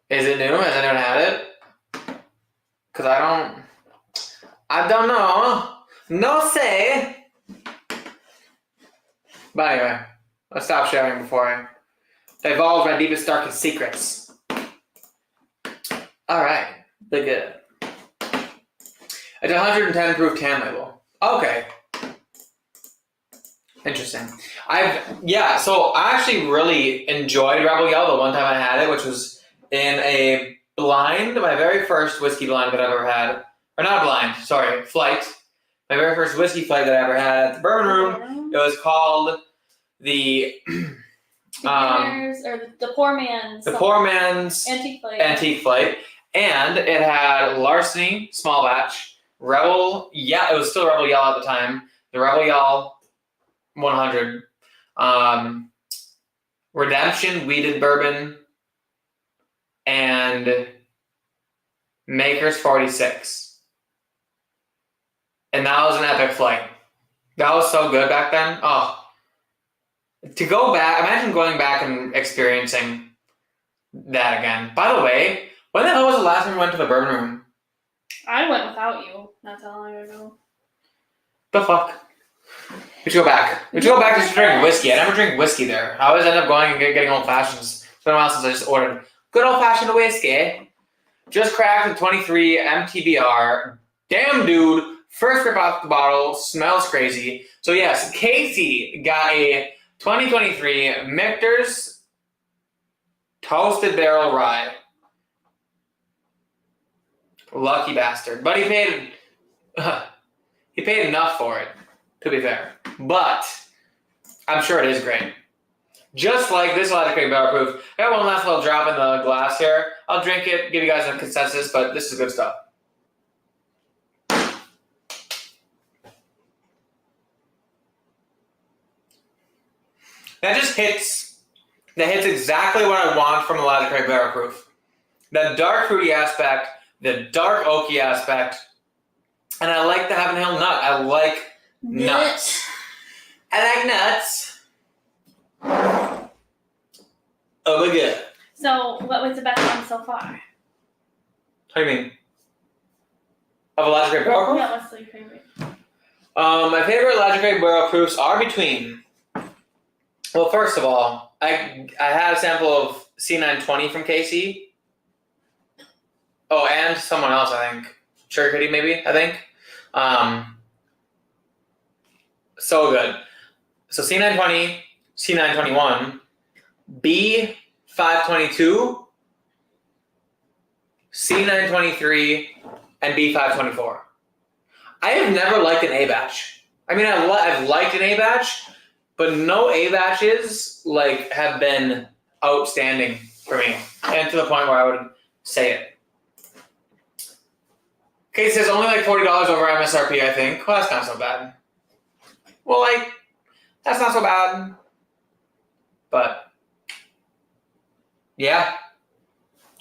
is it new? Has anyone had it? Cause I don't know. No say. But anyway, let's stop sharing before I divulge my deepest, darkest secrets. Alright, the good. It's 110 proof tan label. Okay. Interesting. So I actually really enjoyed Rebel Yell the one time I had it, which was in a blind, my very first whiskey blind that I've ever had. Or not blind, sorry, flight. My very first whiskey flight that I ever had at the Bourbon Room. It was called the the poor man's antique flight, and it had Larceny small batch, Rebel, it was still Rebel Yell at the time, the Rebel Yell 100, Redemption Weeded Bourbon, and Maker's 46. And that was an epic flight. That was so good back then. Oh. To go back, imagine going back and experiencing that again. By the way, when the hell was the last time we went to the Bourbon Room? I went without you. Not that long ago. The fuck? We should go back. We should go back just to drink whiskey. I never drink whiskey there. I always end up going and getting old fashions. It's been a while since I just ordered good old fashioned whiskey. Just cracked the 23 MTBR. Damn, dude. First rip off the bottle. Smells crazy. So yes, Casey got a 2023 Michter's Toasted Barrel Rye. Lucky bastard. But he paid enough for it, to be fair. But I'm sure it is great. Just like this Electric Creek Barrel Proof. I got one last little drop in the glass here. I'll drink it, give you guys a consensus, but this is good stuff. That just hits exactly what I want from a Electric Creek Barrel Proof. The dark fruity aspect, the dark oaky aspect, and I like the Heaven Hill nut. I like nuts. I like nuts. Oh, look good. So, what was the best one so far? What do you mean? Of Electric Creek Barrel Proof? Yeah, what's your favorite? My favorite Electric Creek Barrel Proofs are between... Well, first of all, I had a sample of C920 from KC. Oh, and someone else, I think. Sugar Kitty, maybe, I think. So good. So C920, C921, B522, C923, and B524. I have never liked an A batch. I mean, I've liked an A batch, but no A batches have been outstanding for me, and to the point where I would say it. Okay, it says only $40 over MSRP, I think. Well, that's not so bad. Well, that's not so bad. But, yeah.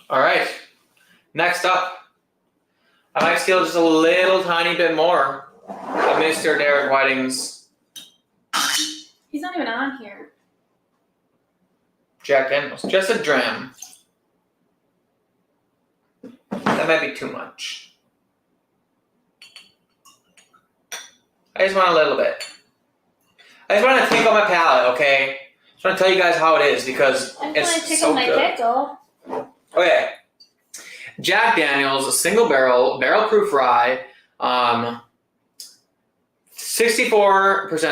All right. Next up, I might steal just a little tiny bit more of Mr. Derek Whiting's. He's not even on here. Jack Daniels. Just a dram. That might be too much. I just want a little bit. I just want to tickle my palate, okay? I just want to tell you guys how it is because it's so good. Pickle. Okay. Jack Daniels single barrel proof rye, 64%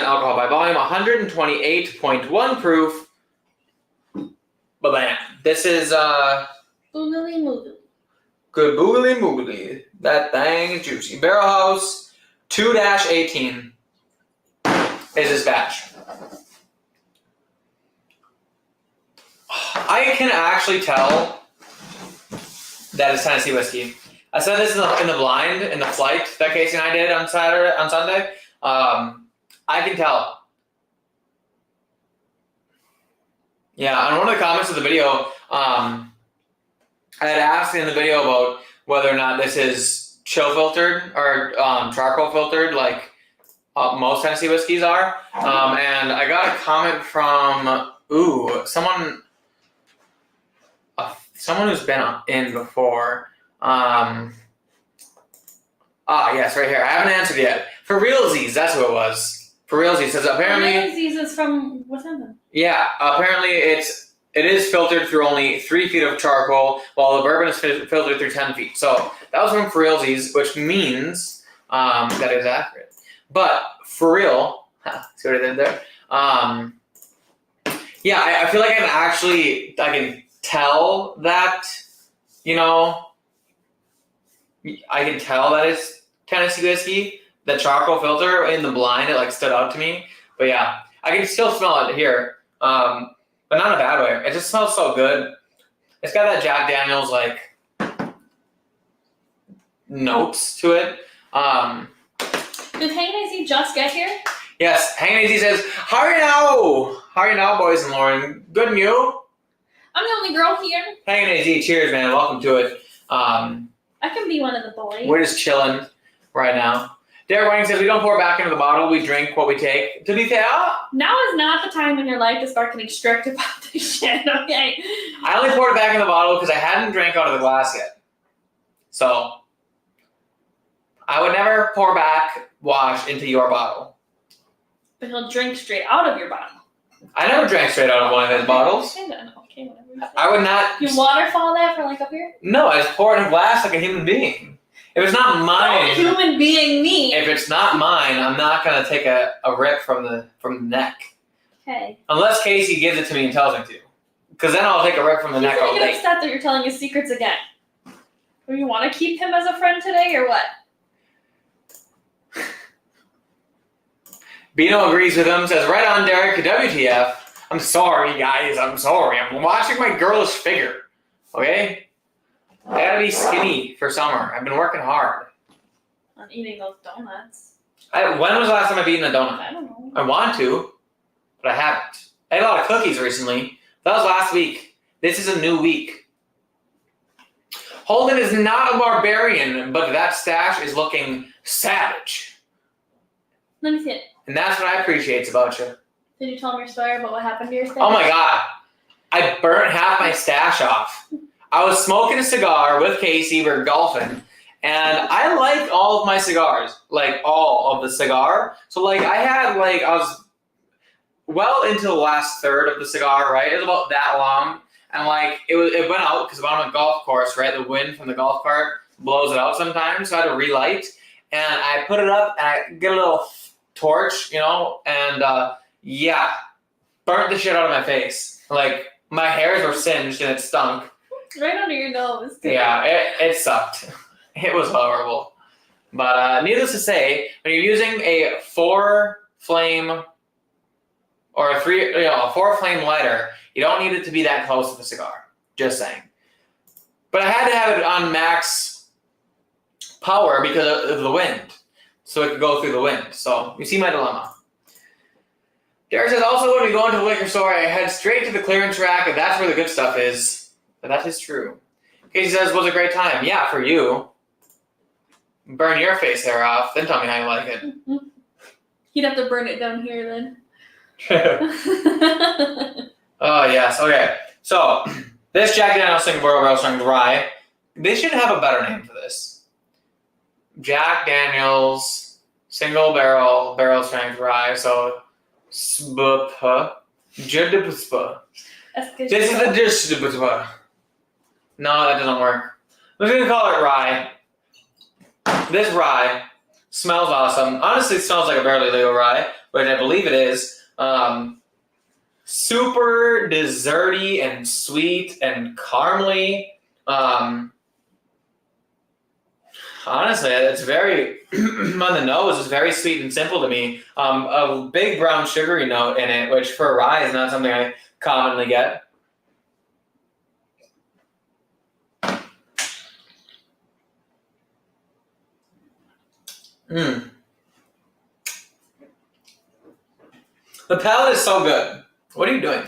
alcohol by volume, 128.1 proof. Bam. This is Boogly moogly. good boogly moogly. That thing is juicy. Barrel House 2-18 is this batch. I can actually tell that it's Tennessee whiskey. I said this in the blind, in the flight that Casey and I did on Sunday. I can tell. Yeah, on one of the comments of the video, I had asked in the video about whether or not this is chill filtered or charcoal filtered, like most Tennessee whiskeys are. And I got a comment from someone who's been in before. Yes, right here. I haven't answered yet. For realsies, that's who it was. For realsies, says apparently. Realsies is from what's that? Yeah, apparently it is filtered through only 3 feet of charcoal, while the bourbon is filtered through 10 feet. So that was from For realsies, which means that is accurate. But for real, see what I did there? Yeah, I feel like I can tell that, I can tell that it's Tennessee whiskey. The charcoal filter in the blind, it stood out to me. But yeah, I can still smell it here, but not in a bad way. It just smells so good. It's got that Jack Daniels notes to it. Did Hang AZ just get here? Yes, Hang AZ says, "How are you now? How are you now, boys and Lauren? Good and you?" I'm the only girl here. Hang AZ, cheers, man. Welcome to it. I can be one of the boys. We're just chilling right now. Derek Wang says, "We don't pour back into the bottle. We drink what we take." To be fair, now is not the time in your life to start getting strict about this shit, okay? I only poured it back in the bottle because I hadn't drank out of the glass yet. So, I would never pour back wash into your bottle. But he'll drink straight out of your bottle. I never drank straight out of one of his bottles. Okay, whatever you say. I would not. You waterfall that for up here? No, I just pour it in a glass like a human being. If it's not mine, Don't human being me. If it's not mine, I'm not gonna take a rip from the neck. Okay. Unless Casey gives it to me and tells me to, because then I'll take a rip from the neck all He's gonna day. get upset that you're telling his secrets again. Do you want to keep him as a friend today, or what? Bino agrees with him. Says, "Right on, Derek. WTF? I'm sorry, guys. I'm sorry. I'm watching my girlish figure. Okay." I gotta be skinny for summer. I've been working hard. On eating those donuts. When was the last time I've eaten a donut? I don't know. I want to, but I haven't. I ate a lot of cookies recently. That was last week. This is a new week. Holden is not a barbarian, but that stash is looking savage. Let me see it. And that's what I appreciate about you. Did you tell him your story about what happened to your stash? Oh my god. I burnt half my stash off. I was smoking a cigar with Casey, we were golfing, and I like all of my cigars, all of the cigar. So I was well into the last third of the cigar, right? It was about that long, and it went out because I'm on a golf course, right? The wind from the golf cart blows it out sometimes, so I had to relight, and I put it up, and I get a little torch, and burnt the shit out of my face. My hairs were singed and it stunk. Right under your nose, too. Yeah, it sucked. It was horrible. But needless to say, when you're using a 4-flame or a 4-flame lighter, you don't need it to be that close to the cigar. Just saying. But I had to have it on max power because of the wind, so it could go through the wind. So you see my dilemma. Derek says, "Also, when we go into the liquor store, I head straight to the clearance rack, and that's where the good stuff is." But that is true. Casey says, "Was a great time." Yeah, for you. Burn your face hair off, then tell me how you like it. He'd have to burn it down here then. Oh, yes. Okay. So, this Jack Daniel's Single Barrel Strength Rye, they should have a better name for this. Jack Daniel's Single Barrel Strength Rye. So, SBP. This is the dish. No, that doesn't work. I'm just gonna call it rye. This rye smells awesome. Honestly, it smells like a barely legal rye, which I believe it is. Super desserty and sweet and caramely. Honestly, it's very on the nose. It's very sweet and simple to me. A big brown sugary note in it, which for rye is not something I commonly get. The palate is so good. What are you doing?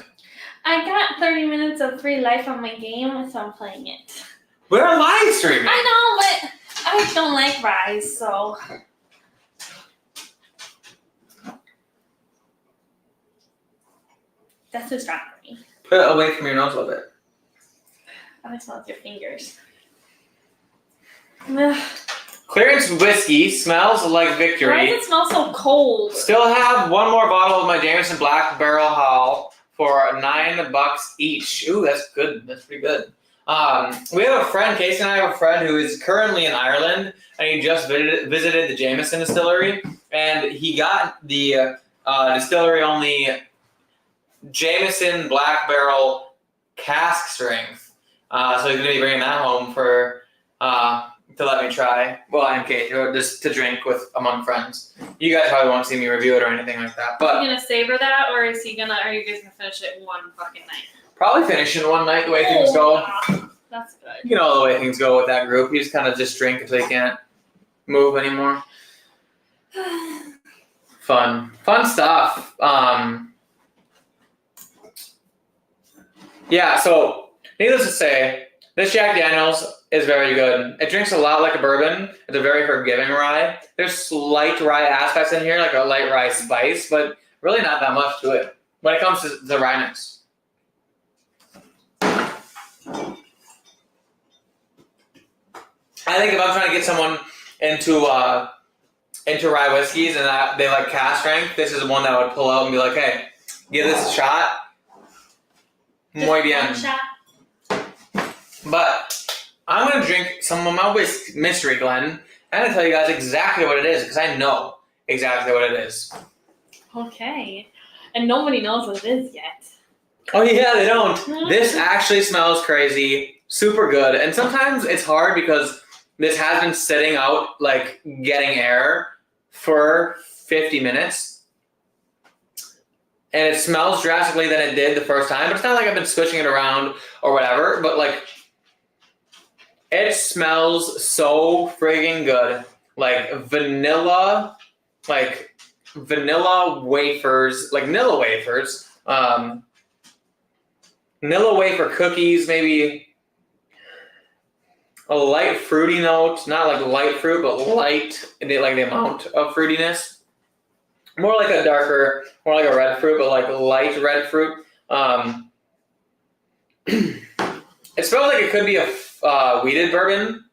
I got 30 minutes of free life on my game, so I'm playing it. We're live streaming. I know, but I don't like rye, so. That's too strong for me. Put it away from your nose a little bit. I smell with your fingers. Ugh. Clearance whiskey smells like victory. Why does it smell so cold? Still have one more bottle of my Jameson Black Barrel Haul for $9 each. Ooh, that's good. That's pretty good. We have a friend, Casey and I have a friend who is currently in Ireland, and he just visited the Jameson distillery, and he got the distillery only Jameson Black Barrel cask strength. So he's gonna be bringing that home for to let me try. Well, I'm Kate, just to drink with among friends. You guys probably won't see me review it or anything like that. But are you gonna savor that, or are you guys gonna finish it in one fucking night? probably finish in one night the way things go. That's good. You know the way things go with that group. You just kind of just drink until you can't move anymore. Fun stuff. Yeah, so needless to say, this Jack Daniels is very good. It drinks a lot like a bourbon. It's a very forgiving rye. There's slight rye aspects in here, like a light rye spice, but really not that much to it when it comes to the ryeness. I think if I'm trying to get someone into rye whiskeys and they like cask strength, this is one that I would pull out and be like, hey, give this a shot. Muy bien. But I'm going to drink some of my mystery Glen, and I'm going to tell you guys exactly what it is, because I know exactly what it is. Okay. And nobody knows what it is yet. Oh yeah, they don't. This actually smells crazy, super good. And sometimes it's hard because this has been sitting out, like, getting air for 50 minutes. And it smells drastically than it did the first time. But it's not like I've been switching it around or whatever. But, like, it smells so friggin' good. Like vanilla wafers, like Nilla wafers. Nilla wafer cookies, maybe a light fruity note. Not like light fruit, but light, like the amount of fruitiness. More like a darker, more like a red fruit, but like light red fruit. It smells like it could be a wheated bourbon.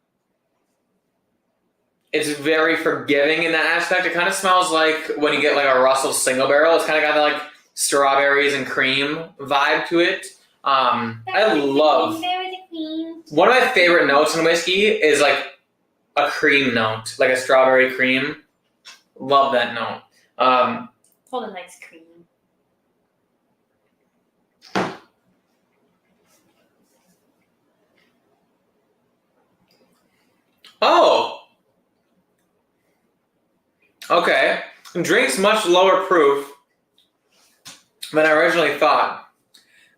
It's very forgiving in that aspect. It kind of smells like when you get like a Russell single barrel. It's kind of got that like strawberries and cream vibe to it. I love. One of my favorite notes in whiskey is like a cream note, like a strawberry cream. Love that note. Hold a nice cream. Oh. Okay. Drink's much lower proof than I originally thought.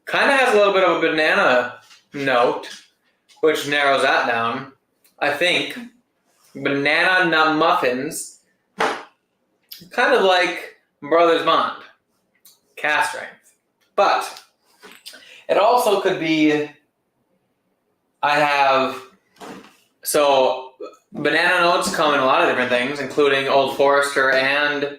Kind of has a little bit of a banana note, which narrows that down. I think. Banana nut muffins. Kind of like Brothers Bond. Cask strength. But it also could be, so banana notes come in a lot of different things, including Old Forester and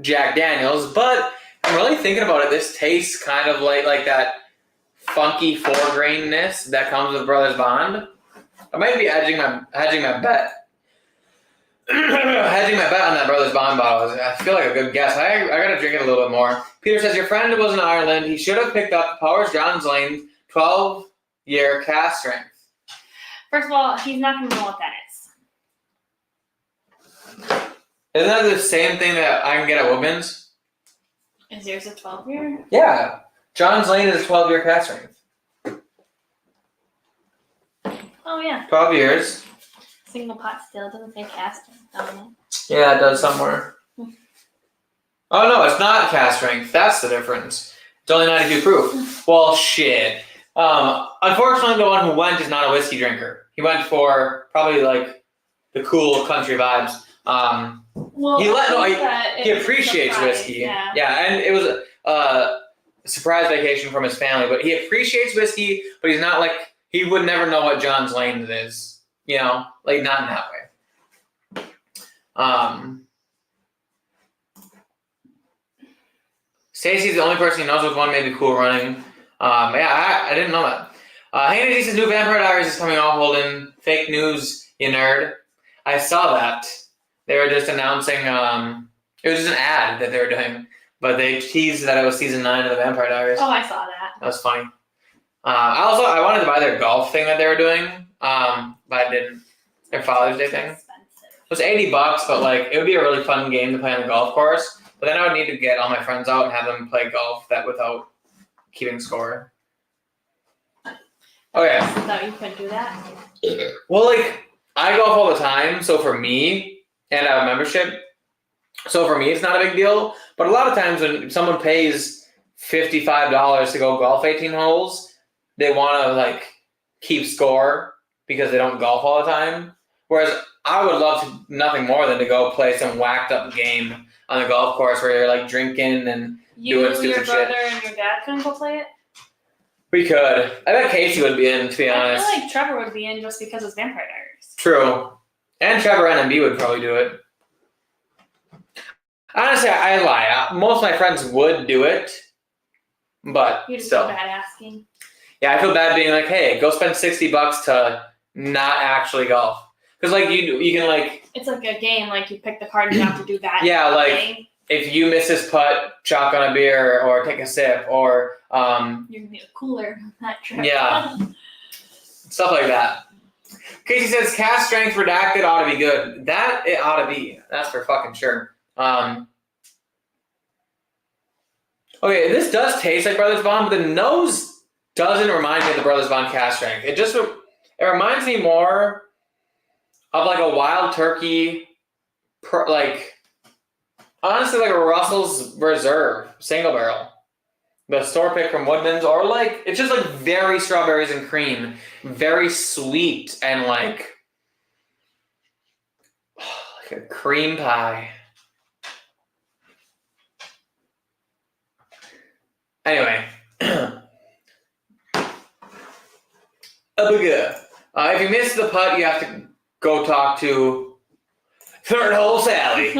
Jack Daniels. But I'm really thinking about it. This tastes kind of like that funky 4-grainness that comes with Brothers Bond. I might be hedging my bet. hedging my bet on that Brothers Bond bottle. I feel like a good guess. I gotta drink it a little bit more. Peter says, your friend was in Ireland. He should have picked up Powers John's Lane 12-year cast strength. First of all, he's not going to know what that is. Isn't that the same thing that I can get at Woodman's? Is yours a 12-year? Yeah. John's Lane is 12-year cast strength. Oh, yeah. 12 years. Single pot still doesn't say cast. Yeah, it does somewhere. Oh, no, it's not cast strength. That's the difference. It's only 92 proof. Well, shit. Unfortunately, the one who went is not a whiskey drinker. He went for probably like the cool country vibes. Well, he appreciates whiskey. Yeah, and it was a surprise vacation from his family, but he appreciates whiskey, but he's not like, he would never know what John's Lane is, you know, like not in that way. Stacey's the only person who knows which one may be cool running. I didn't know that. Hannah says new Vampire Diaries is coming out. Holden, fake news, you nerd. I saw that. They were just announcing. It was just an ad that they were doing, but they teased that it was season 9 of the Vampire Diaries. Oh, I saw that. That was funny. I wanted to buy their golf thing that they were doing, but I didn't. Their Father's Day thing. It was $80, but like it would be a really fun game to play on the golf course. But then I would need to get all my friends out and have them play golf without keeping score. Okay. I thought you couldn't do that. Well, like I golf all the time, so for me, and I have a membership, so for me it's not a big deal. But a lot of times when someone pays $55 to go golf 18 holes, they want to like keep score because they don't golf all the time. Whereas I would love nothing more than to go play some whacked up game on the golf course where you're like drinking and doing stupid your brother, shit. and your dad couldn't go play it? We could. I bet Casey would be in, to be honest. I feel like Trevor would be in just because it's Vampire Diaries. True. And Trevor NMB would probably do it. Honestly, I lie. Most of my friends would do it, but You just still. feel bad asking. Yeah, I feel bad being like, hey, go spend $60 to not actually golf. Because like you can like. It's like a game. Like you pick the card and you have to do that. Yeah, like thing. If you miss this putt, chalk on a beer or take a sip or. You're gonna need a cooler on that trip. Yeah. Stuff like that. Casey says cast strength redacted ought to be good. That it ought to be. That's for fucking sure. Okay, this does taste like Brothers Bond, but the nose doesn't remind me of the Brothers Bond cast strength. It reminds me more of like a Wild Turkey, like honestly like a Russell's Reserve single barrel. The store pick from Woodman's, or like it's just like very strawberries and cream, very sweet and like a cream pie. Anyway, if you missed the putt, you have to go talk to Third Hole Sally.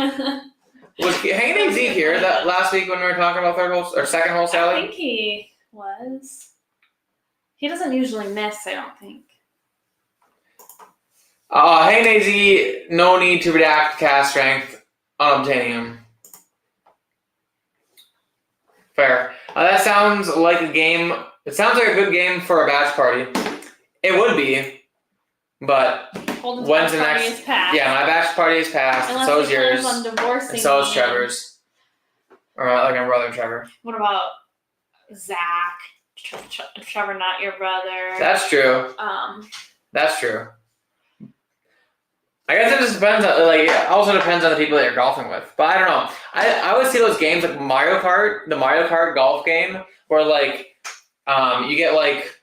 Was Hanging Zeke here that last week when we were talking about third hole or second hole Sally? I think he was. He doesn't usually miss, I don't think. Hanging Z, no need to redact cast strength, unobtainium. Fair. That sounds like a game. It sounds like a good game for a batch party. It would be, but Holden's when's the party next? is passed. Yeah, my batch party is passed. Unless So is he yours. plans on divorcing And so is me. Trevor's. Or like my brother Trevor. What about Zach? Trevor, not your brother. That's true. That's true. I guess it just depends on, like, it also depends on the people that you're golfing with. But I don't know. I always see those games like Mario Kart, the Mario Kart golf game, where like you get like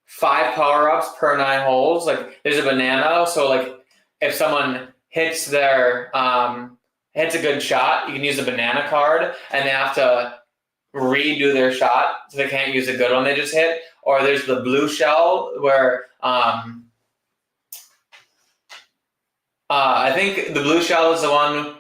5 power-ups per 9 holes. Like there's a banana, so like if someone hits their hits a good shot, you can use a banana card, and they have to redo their shot, so they can't use the good one they just hit. Or there's the blue shell where I think the blue shell is the one,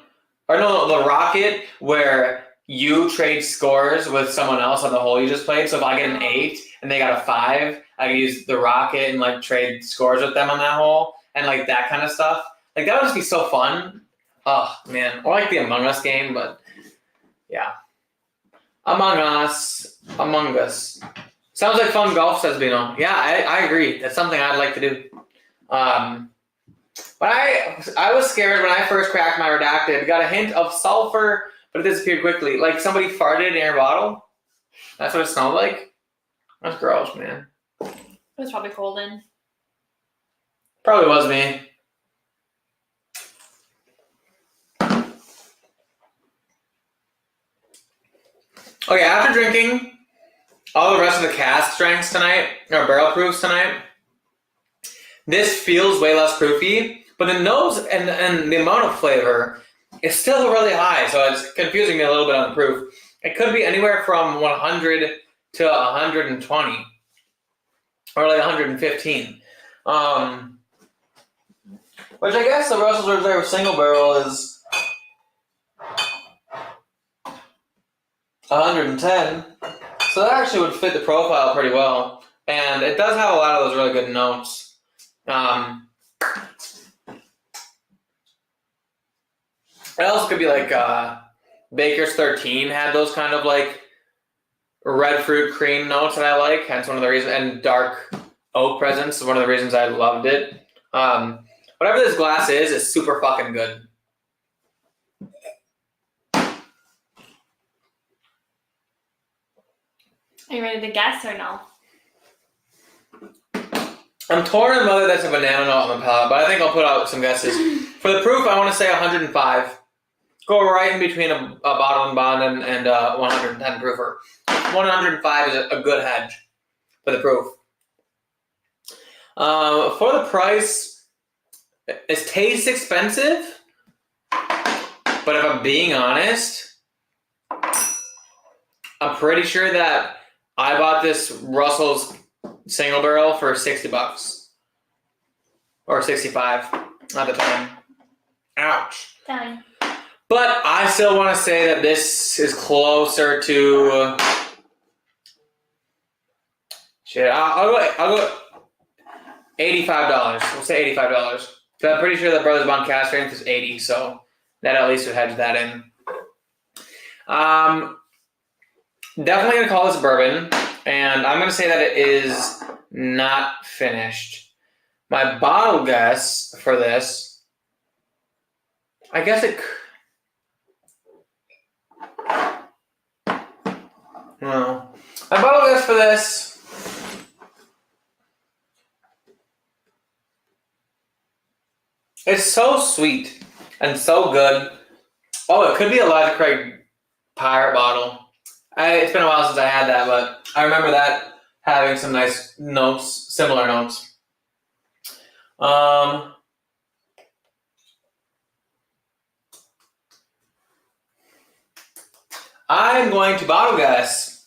or no, the rocket where you trade scores with someone else on the hole you just played. So if I get an 8 and they got a 5, I can use the rocket and like trade scores with them on that hole and like that kind of stuff. Like that would just be so fun. Oh man, or like the Among Us game, but yeah. Among Us. Sounds like fun golf, says Bino. Yeah, I agree. That's something I'd like to do. But I was scared when I first cracked my redacted. Got a hint of sulfur, but it disappeared quickly. Like somebody farted in your bottle. That's what it smelled like. That's gross, man. It was probably cold in. Probably was me. Okay, after drinking all the rest of the cask strengths tonight, or barrel proofs tonight, this feels way less proofy, but the nose and the amount of flavor is still really high, so it's confusing me a little bit on the proof. It could be anywhere from 100 to 120, or like 115. Which I guess the Russell's Reserve single barrel is 110, so that actually would fit the profile pretty well. And it does have a lot of those really good notes. It also could be like Baker's 13 had those kind of like red fruit cream notes that I like. That's one of the reasons, and dark oak presence is one of the reasons I loved it. Whatever this glass is super fucking good. Are you ready to guess or no? I'm torn on whether that's a banana note on the palate, but I think I'll put out some guesses. For the proof, I want to say 105. Go right in between a bottle and bond and 110 proofer. 105 is a good hedge for the proof. For the price, it tastes expensive, but if I'm being honest, I'm pretty sure that I bought this Russell's single barrel for $60 or 65 at the time. Ouch. Dang. But I still want to say that this is closer to. Shit, I'll go $85. We'll say $85. So I'm pretty sure the Brothers Bond cask strength is 80, so that at least would hedge that in. Definitely gonna call this bourbon, and I'm gonna say that it is not finished. My bottle guess for this, I guess it. No, my bottle guess for this. It's so sweet and so good. Oh, it could be a Elijah Craig Pirate bottle. It's been a while since I had that, but I remember that having some nice notes, similar notes. I'm going to bottle guess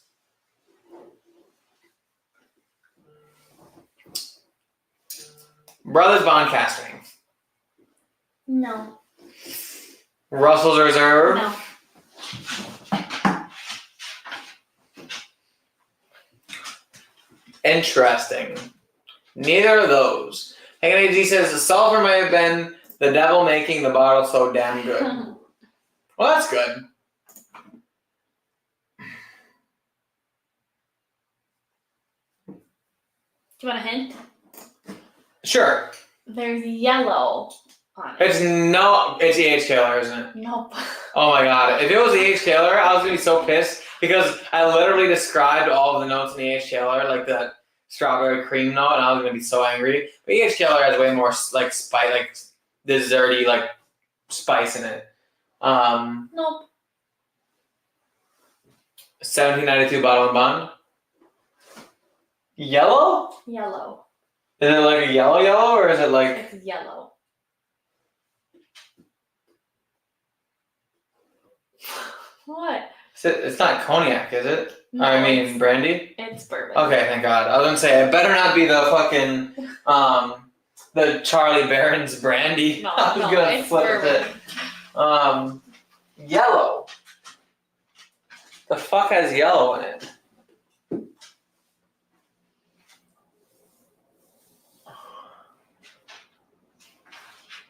Brothers Bond cask strength. No. Russell's Reserve. No. Interesting. Neither of those. Hagen AG says the sulfur may have been the devil making the bottle so damn good. Well, that's good. Do you want a hint? Sure. There's yellow on it. It's E.H. Taylor, isn't it? Nope. Oh my god. If it was E.H. Taylor, I was going to be so pissed because I literally described all of the notes in E.H. Taylor, like that strawberry cream note, and I was going to be so angry. But E.H. Taylor has way more like spice, like desserty, like spice in it. Nope. 1792 bottle and bond. Yellow? Yellow. Is it like a yellow, or is it like? It's yellow. What? It's not cognac, is it? No, I mean brandy. It's bourbon. Okay, thank God. I was gonna say it better not be the fucking the Charlie Barron's brandy. No, I was gonna it's flip bourbon. it. Yellow. The fuck has yellow in it?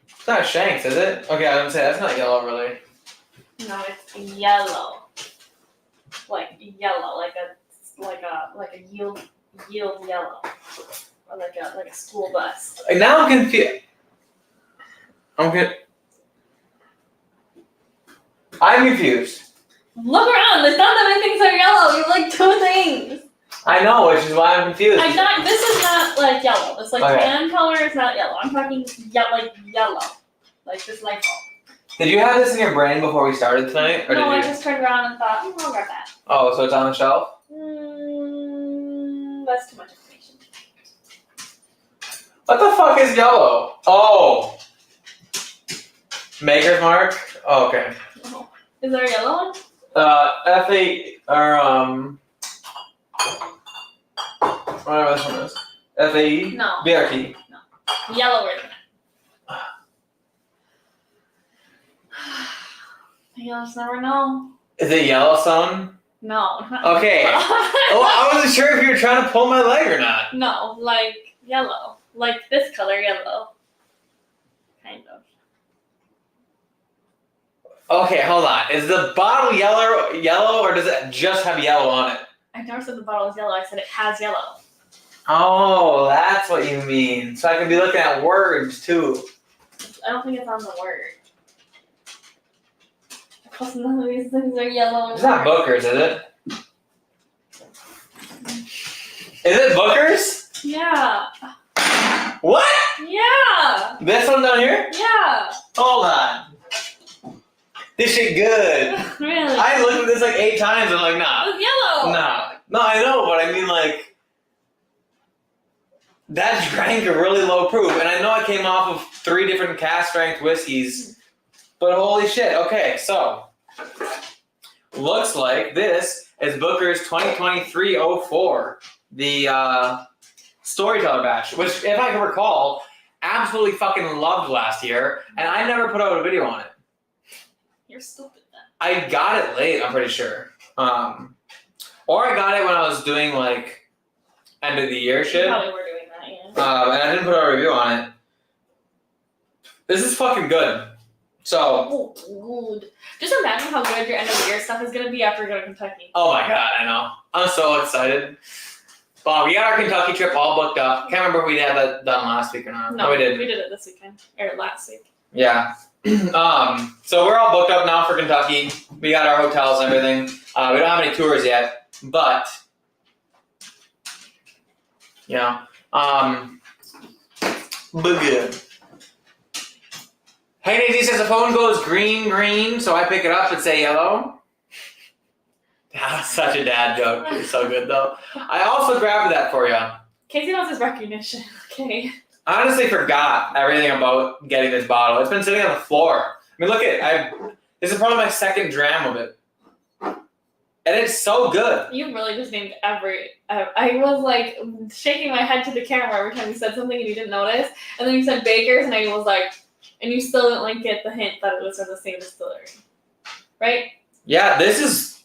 It's not not Shanks, is it? Okay, I was gonna say that's not yellow really. No, it's yellow. Like yellow, like a yield yellow, or like a school bus. Like, now I'm confused. I'm confused. Look around. There's not that many things that are yellow. You have like 2 things. I know, which is why I'm confused. This is not like yellow. It's like Okay. tan color is not yellow. I'm talking like yellow, like this light bulb. Did you have this in your brain before we started tonight, or No, did I you? just turned around and thought, I'll grab that. Oh, so it's on the shelf. That's too much information. What the fuck is yellow? Oh, Maker's Mark. Oh, okay. Oh. Is there a yellow one? F8 or whatever this one is. FAE. No. BRT. Yellower than that. You'll just never know. Is it Yellowstone? No. Okay. Oh, I wasn't sure if you were trying to pull my leg or not. No, like yellow. Like this color yellow. Kind of. Okay, hold on. Is the bottle yellow, or does it just have yellow on it? I never said the bottle is yellow. I said it has yellow. Oh, that's what you mean. So I could be looking at words too. I don't think it's on the word. Because none of these things are yellow. It's not Booker's, is it? Is it Booker's? Yeah. What? Yeah. This one down here? Yeah. Hold on. This shit good. Really? I looked at this like 8 times. I'm like, nah. It's yellow. Nah. No, I know, but I mean, like, that drank a really low proof, and I know it came off of 3 different cast strength whiskeys, but holy shit. Okay, so looks like this is Booker's 2023-04, the Storyteller batch, which, if I can recall, absolutely fucking loved last year, and I never put out a video on it. You're stupid then. I got it late, I'm pretty sure. Or I got it when I was doing, like, end of the year shit. You probably were doing that, yeah. And I didn't put out a review on it. This is fucking good. So, Oh, good. Just imagine how good your end of the year stuff is going to be after we go to Kentucky. oh my god, I know. I'm so excited. Well, we got our Kentucky trip all booked up. Can't remember if we had that done last week or not. No, we did. We did it this weekend. Or last week. Yeah. So we're all booked up now for Kentucky. We got our hotels and everything. We don't have any tours yet, but yeah. But good. Hey, Daisy says the phone goes green, so I pick it up and say yellow. That's such a dad joke. It's so good though. I also grabbed that for you. Casey wants his recognition. Okay. I honestly forgot everything about getting this bottle. It's been sitting on the floor. I mean, look at it. This is probably my 2nd dram of it. And it's so good. You really just named every. I was like shaking my head to the camera every time you said something and you didn't notice. And then you said Baker's and I was like, and you still didn't like get the hint that it was from the same distillery. Right? Yeah, this is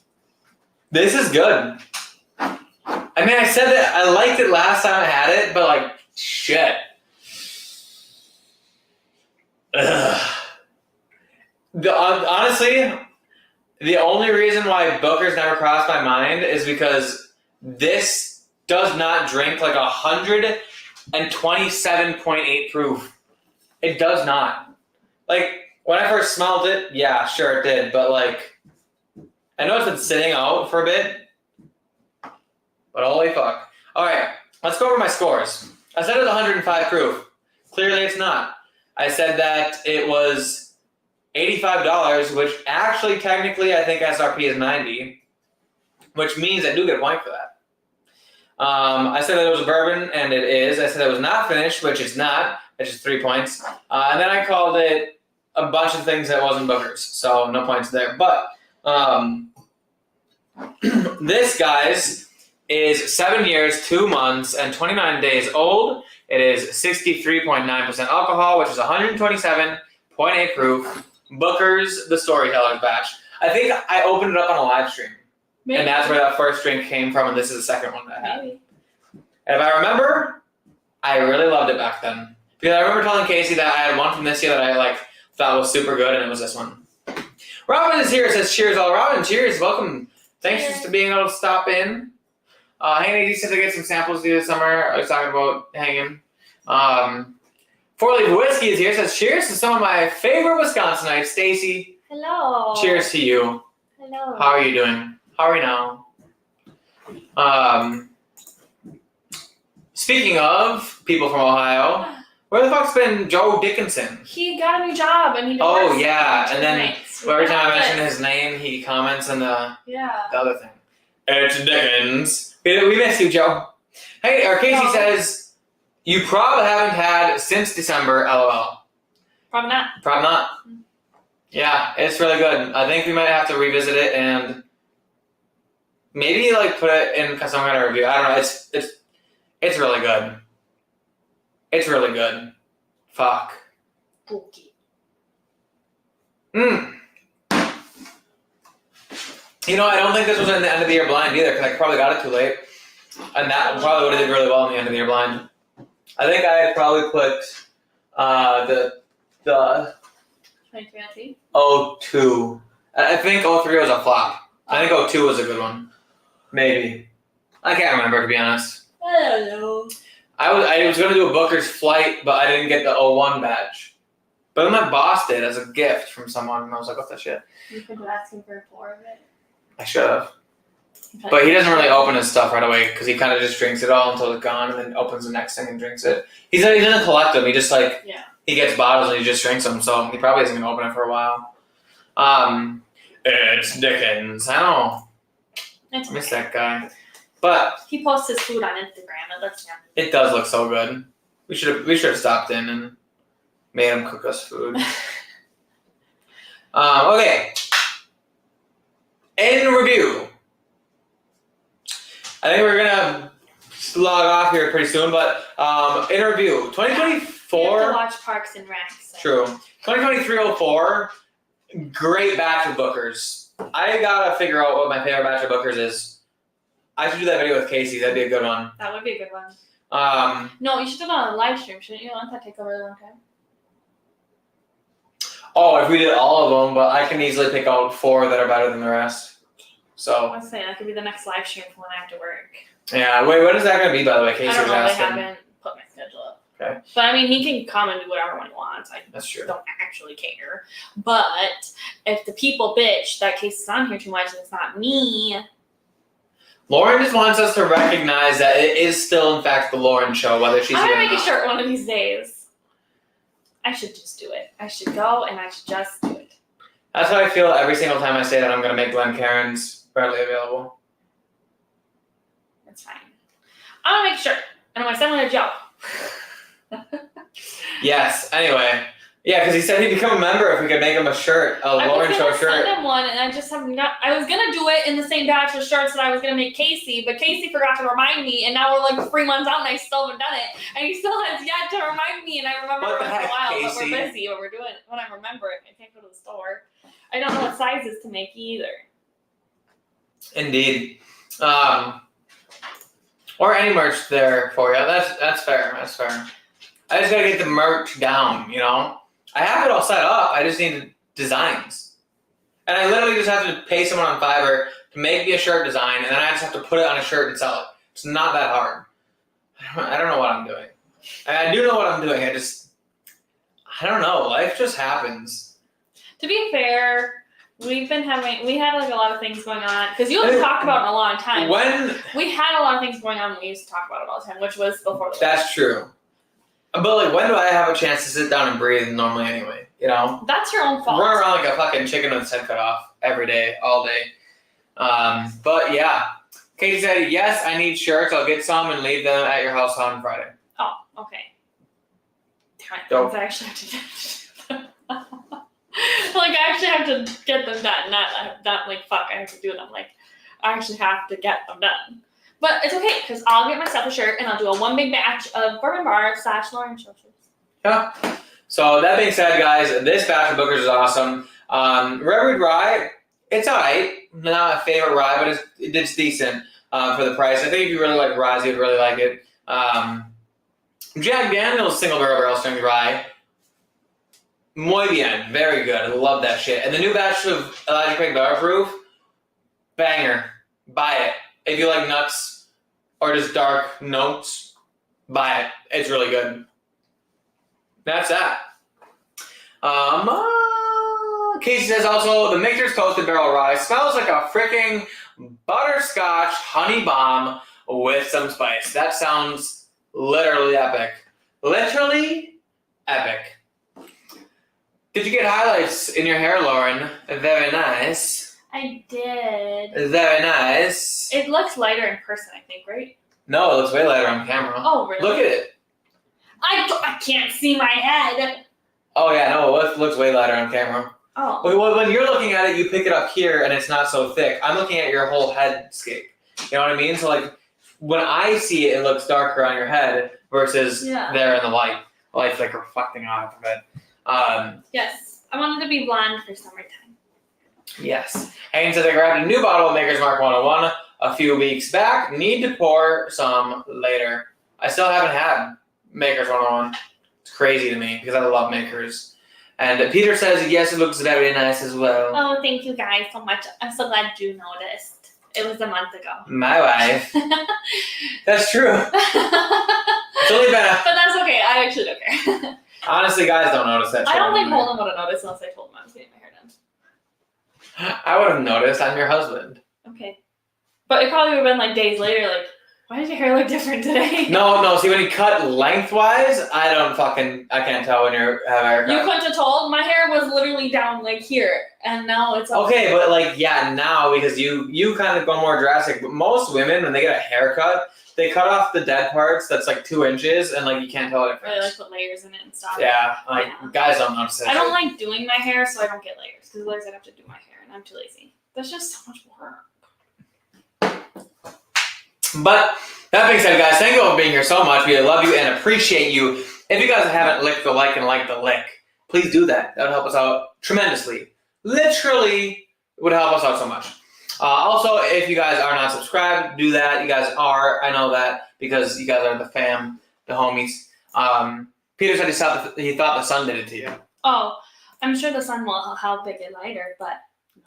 good. I mean, I said that I liked it last time I had it, but like, shit. Ugh. Honestly, the only reason why Booker's never crossed my mind is because this does not drink like 127.8 proof. It does not. Like, when I first smelled it, yeah, sure it did, but like, I know it's been sitting out for a bit, but holy fuck. Alright, let's go over my scores. I said it was 105 proof. Clearly it's not. I said that it was $85, which actually technically I think SRP is $90, which means I do get a point for that. I said that it was a bourbon, and it is. I said it was not finished, which it's not, which is 3 points. And then I called it a bunch of things that wasn't Booker's, so no points there. But this, guys, is 7 years, 2 months, and 29 days old. It is 63.9% alcohol, which is 127.8 proof. Booker's The Storyteller's batch. I think I opened it up on a live stream. Maybe. And that's where that first drink came from, and this is the second one that I had. Maybe. And if I remember, I really loved it back then. Because I remember telling Casey that I had one from this year that I thought was super good, and it was this one. Robin is here. Says cheers, all. Robin, cheers. Welcome. Thanks Cheers. for being able to stop in. Haney said to get some samples this summer. I was talking about hanging. 4-Leaf Whiskey is here. Says cheers to some of my favorite Wisconsinites. Stacy. Hello. Cheers to you. Hello. How are you doing? How are we now? Speaking of people from Ohio, where the fuck's been Joe Dickinson? He got a new job and he Oh, divorced yeah, for and then 2 nights. every time I mention his name, he comments on the other thing. It's Dickens. We miss you, Joe. Hey, or Casey No. says, you probably haven't had since December, LOL. Probably not. Probably not. Yeah, it's really good. I think we might have to revisit it and maybe like put it in some kind of review. I don't know. It's really good. It's really good. Fuck. Okay. You know, I don't think this was in the end of the year blind either, because I probably got it too late. And that probably would have did really well in the end of the year blind. I think I had probably put the 2020. 02. I think 03 was a flop. I think 02 was a good one. Maybe. I can't remember, to be honest. I don't know. I was going to do a Booker's flight, but I didn't get the 01 badge. But then my boss did as a gift from someone, and I was like, what the shit? You could ask him for 4 of it. I should have. But he doesn't really open his stuff right away because he kind of just drinks it all until it's gone and then opens the next thing and drinks it. He doesn't collect them. He just he gets bottles and he just drinks them. So he probably isn't going to open it for a while. It's Dickens. I don't know. It's I miss okay. that guy. But He posts his food on Instagram. It looks yummy. it does look so good. We should have stopped in and made him cook us food. Okay. In review. I think we're gonna log off here pretty soon, but in review, 2024. You have to watch Parks and Rec. So. True. 2023-04, great batch of bookers. I gotta figure out what my favorite batch of bookers is. I should do that video with Casey. That'd be a good one. That would be a good one. No, you should do it on a live stream, shouldn't you? Let that take a really long time. Oh, if we did all of them, but I can easily pick out 4 that are better than the rest. So. I was saying that could be the next live stream for when I have to work. Yeah. Wait, when is that gonna be? By the way, Casey I don't was know. They asking. haven't put my schedule up. Okay. But I mean, he can come and do whatever one he wants. I That's true. don't actually care. But if the people bitch that Case is on here too much and it's not me. Lauren just wants us to recognize that it is still, in fact, the Lauren show, whether she's I'm here gonna or make a not. shirt one of these days. I should just do it. I should go and I should just do it. That's how I feel every single time I say that I'm going to make Glen Karen's readily available. That's fine. I'm gonna make a shirt and I'm gonna send one to Joe. Yes. Anyway. Yeah, because he said he'd become a member if we could make him a shirt, a Lauren show I was shirt. gonna send him one and I just haven't got. I was gonna do it in the same batch of shirts that I was gonna make Casey, but Casey forgot to remind me, and now we're like 3 months out and I still haven't done it, and he still has yet to remind me, and I remember What it the for a heck, while, Casey? but we're busy when we're doing it. When I remember it, I can't go to the store. I don't know what sizes to make either. Indeed. Or any merch there for you. That's fair. That's fair. I just gotta get the merch down, you know? I have it all set up. I just need designs. And I literally just have to pay someone on Fiverr to make me a shirt design, and then I just have to put it on a shirt and sell it. It's not that hard. I don't know what I'm doing. I do know what I'm doing. I don't know. Life just happens. To be fair, we had like a lot of things going on because you haven't talked about it in a long time. We had a lot of things going on when we used to talk about it all the time, which was before the That's true. But like, when do I have a chance to sit down and breathe normally anyway? You know? That's your own fault. Run around like a fucking chicken with its head cut off every day, all day. But yeah. Katie said, yes, I need shirts. I'll get some and leave them at your house on Friday. Oh, okay. Damn it. Dope. I actually have to get like, I actually have to get them done. Not like, fuck, I have to do them. Like, I actually have to get them done. But it's okay, because I'll get myself a shirt, and I'll do a one big batch of Bourbon Bar / Lauren Show shirts. Yeah. So that being said, guys, this batch of bookers is awesome. Redwood Rye, it's alright. Not my favorite rye, but it's decent for the price. I think if you really like rye, you'd really like it. Jack Daniel's single barrel strength rye, Muy bien. Very good. I love that shit. And the new batch of Elijah Craig Bar Proof, banger. Buy it. If you like nuts or just dark notes, buy it. It's really good. That's that. Casey says also, the Michter's Toasted Barrel Rye smells like a freaking butterscotch honey bomb with some spice. That sounds literally epic. Literally epic. Did you get highlights in your hair, Lauren? Very nice. I did. Very nice. It looks lighter in person, I think, right? No, it looks way lighter on camera. Oh, really? Look at it. I can't see my head. Oh, yeah, no, it looks way lighter on camera. Oh. Well, when you're looking at it, you pick it up here, and it's not so thick. I'm looking at your whole headscape. You know what I mean? So, like, when I see it, it looks darker on your head versus there in the light. The light's, like, reflecting off of it. Yes. I wanted to be blonde for summertime. Yes. Hayden says I grabbed a new bottle of Maker's Mark 101 a few weeks back. Need to pour some later. I still haven't had Maker's 101. It's crazy to me because I love Maker's. And Peter says, yes, it looks very nice as well. Oh, thank you guys so much. I'm so glad you noticed. It was a month ago. My wife. That's true. It's only been But that's okay. I actually don't care. Honestly, guys don't notice that shit. I don't think Holden would have noticed unless I told him I was getting my hair done. I would have noticed. I'm your husband. Okay. But it probably would have been like days later, like, why does your hair look different today? No. See, when you cut lengthwise, I can't tell when you have a haircut. You couldn't have told. My hair was literally down like here, and now it's up. Okay, but like, yeah, now because you kind of go more drastic. But most women, when they get a haircut, they cut off the dead parts that's like 2 inches, and like you can't tell it. Really like put layers in it and stuff. Yeah, like guys don't notice that. I don't like doing my hair, so I don't get layers because otherwise I'd have to do my hair, and I'm too lazy. That's just so much work. But that being said, guys, thank you all for being here so much. We love you and appreciate you. If you guys haven't licked the like and liked the lick, please do that. That would help us out tremendously. Literally, it would help us out so much. Also, if you guys are not subscribed, do that. You guys are. I know that because you guys are the fam, the homies. Peter said he thought the sun did it to you. Oh, I'm sure the sun will help it get lighter, but no.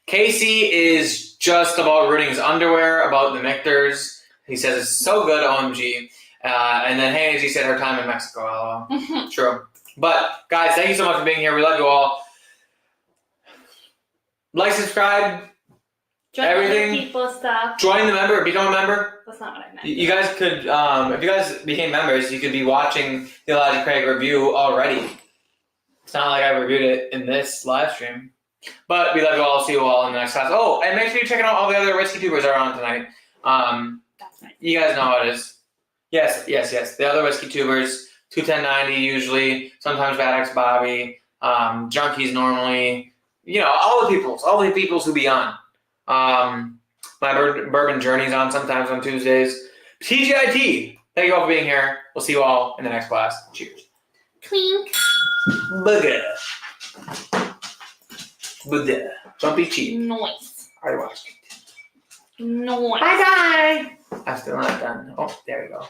Casey is just about ruining his underwear about the Michters. He says it's so good, OMG. And then Hayes, he said her time in Mexico. LOL. True. But guys, thank you so much for being here. We love you all. Like, subscribe, Join everything. other people stuff. Join the member, become a member. That's not what I meant. You guys could, if you guys became members, you could be watching the Elijah Craig review already. It's not like I reviewed it in this live stream. But we love you all. See you all in the next class. Oh, and make sure you check out all the other Risky Tubers that are on tonight. That's nice. You guys know how it is. Yes. The other Risky Tubers, 21090 usually, sometimes Bad X Bobby, Junkies normally. You know, all the peoples who be on. My Bourbon Journey's on sometimes on Tuesdays. TGIT. Thank you all for being here. We'll see you all in the next class. Cheers. Clink. Booger. Booger. Don't be cheap. Noise. I watched it. Noise. Bye-bye. I'm still not done. Oh, there we go.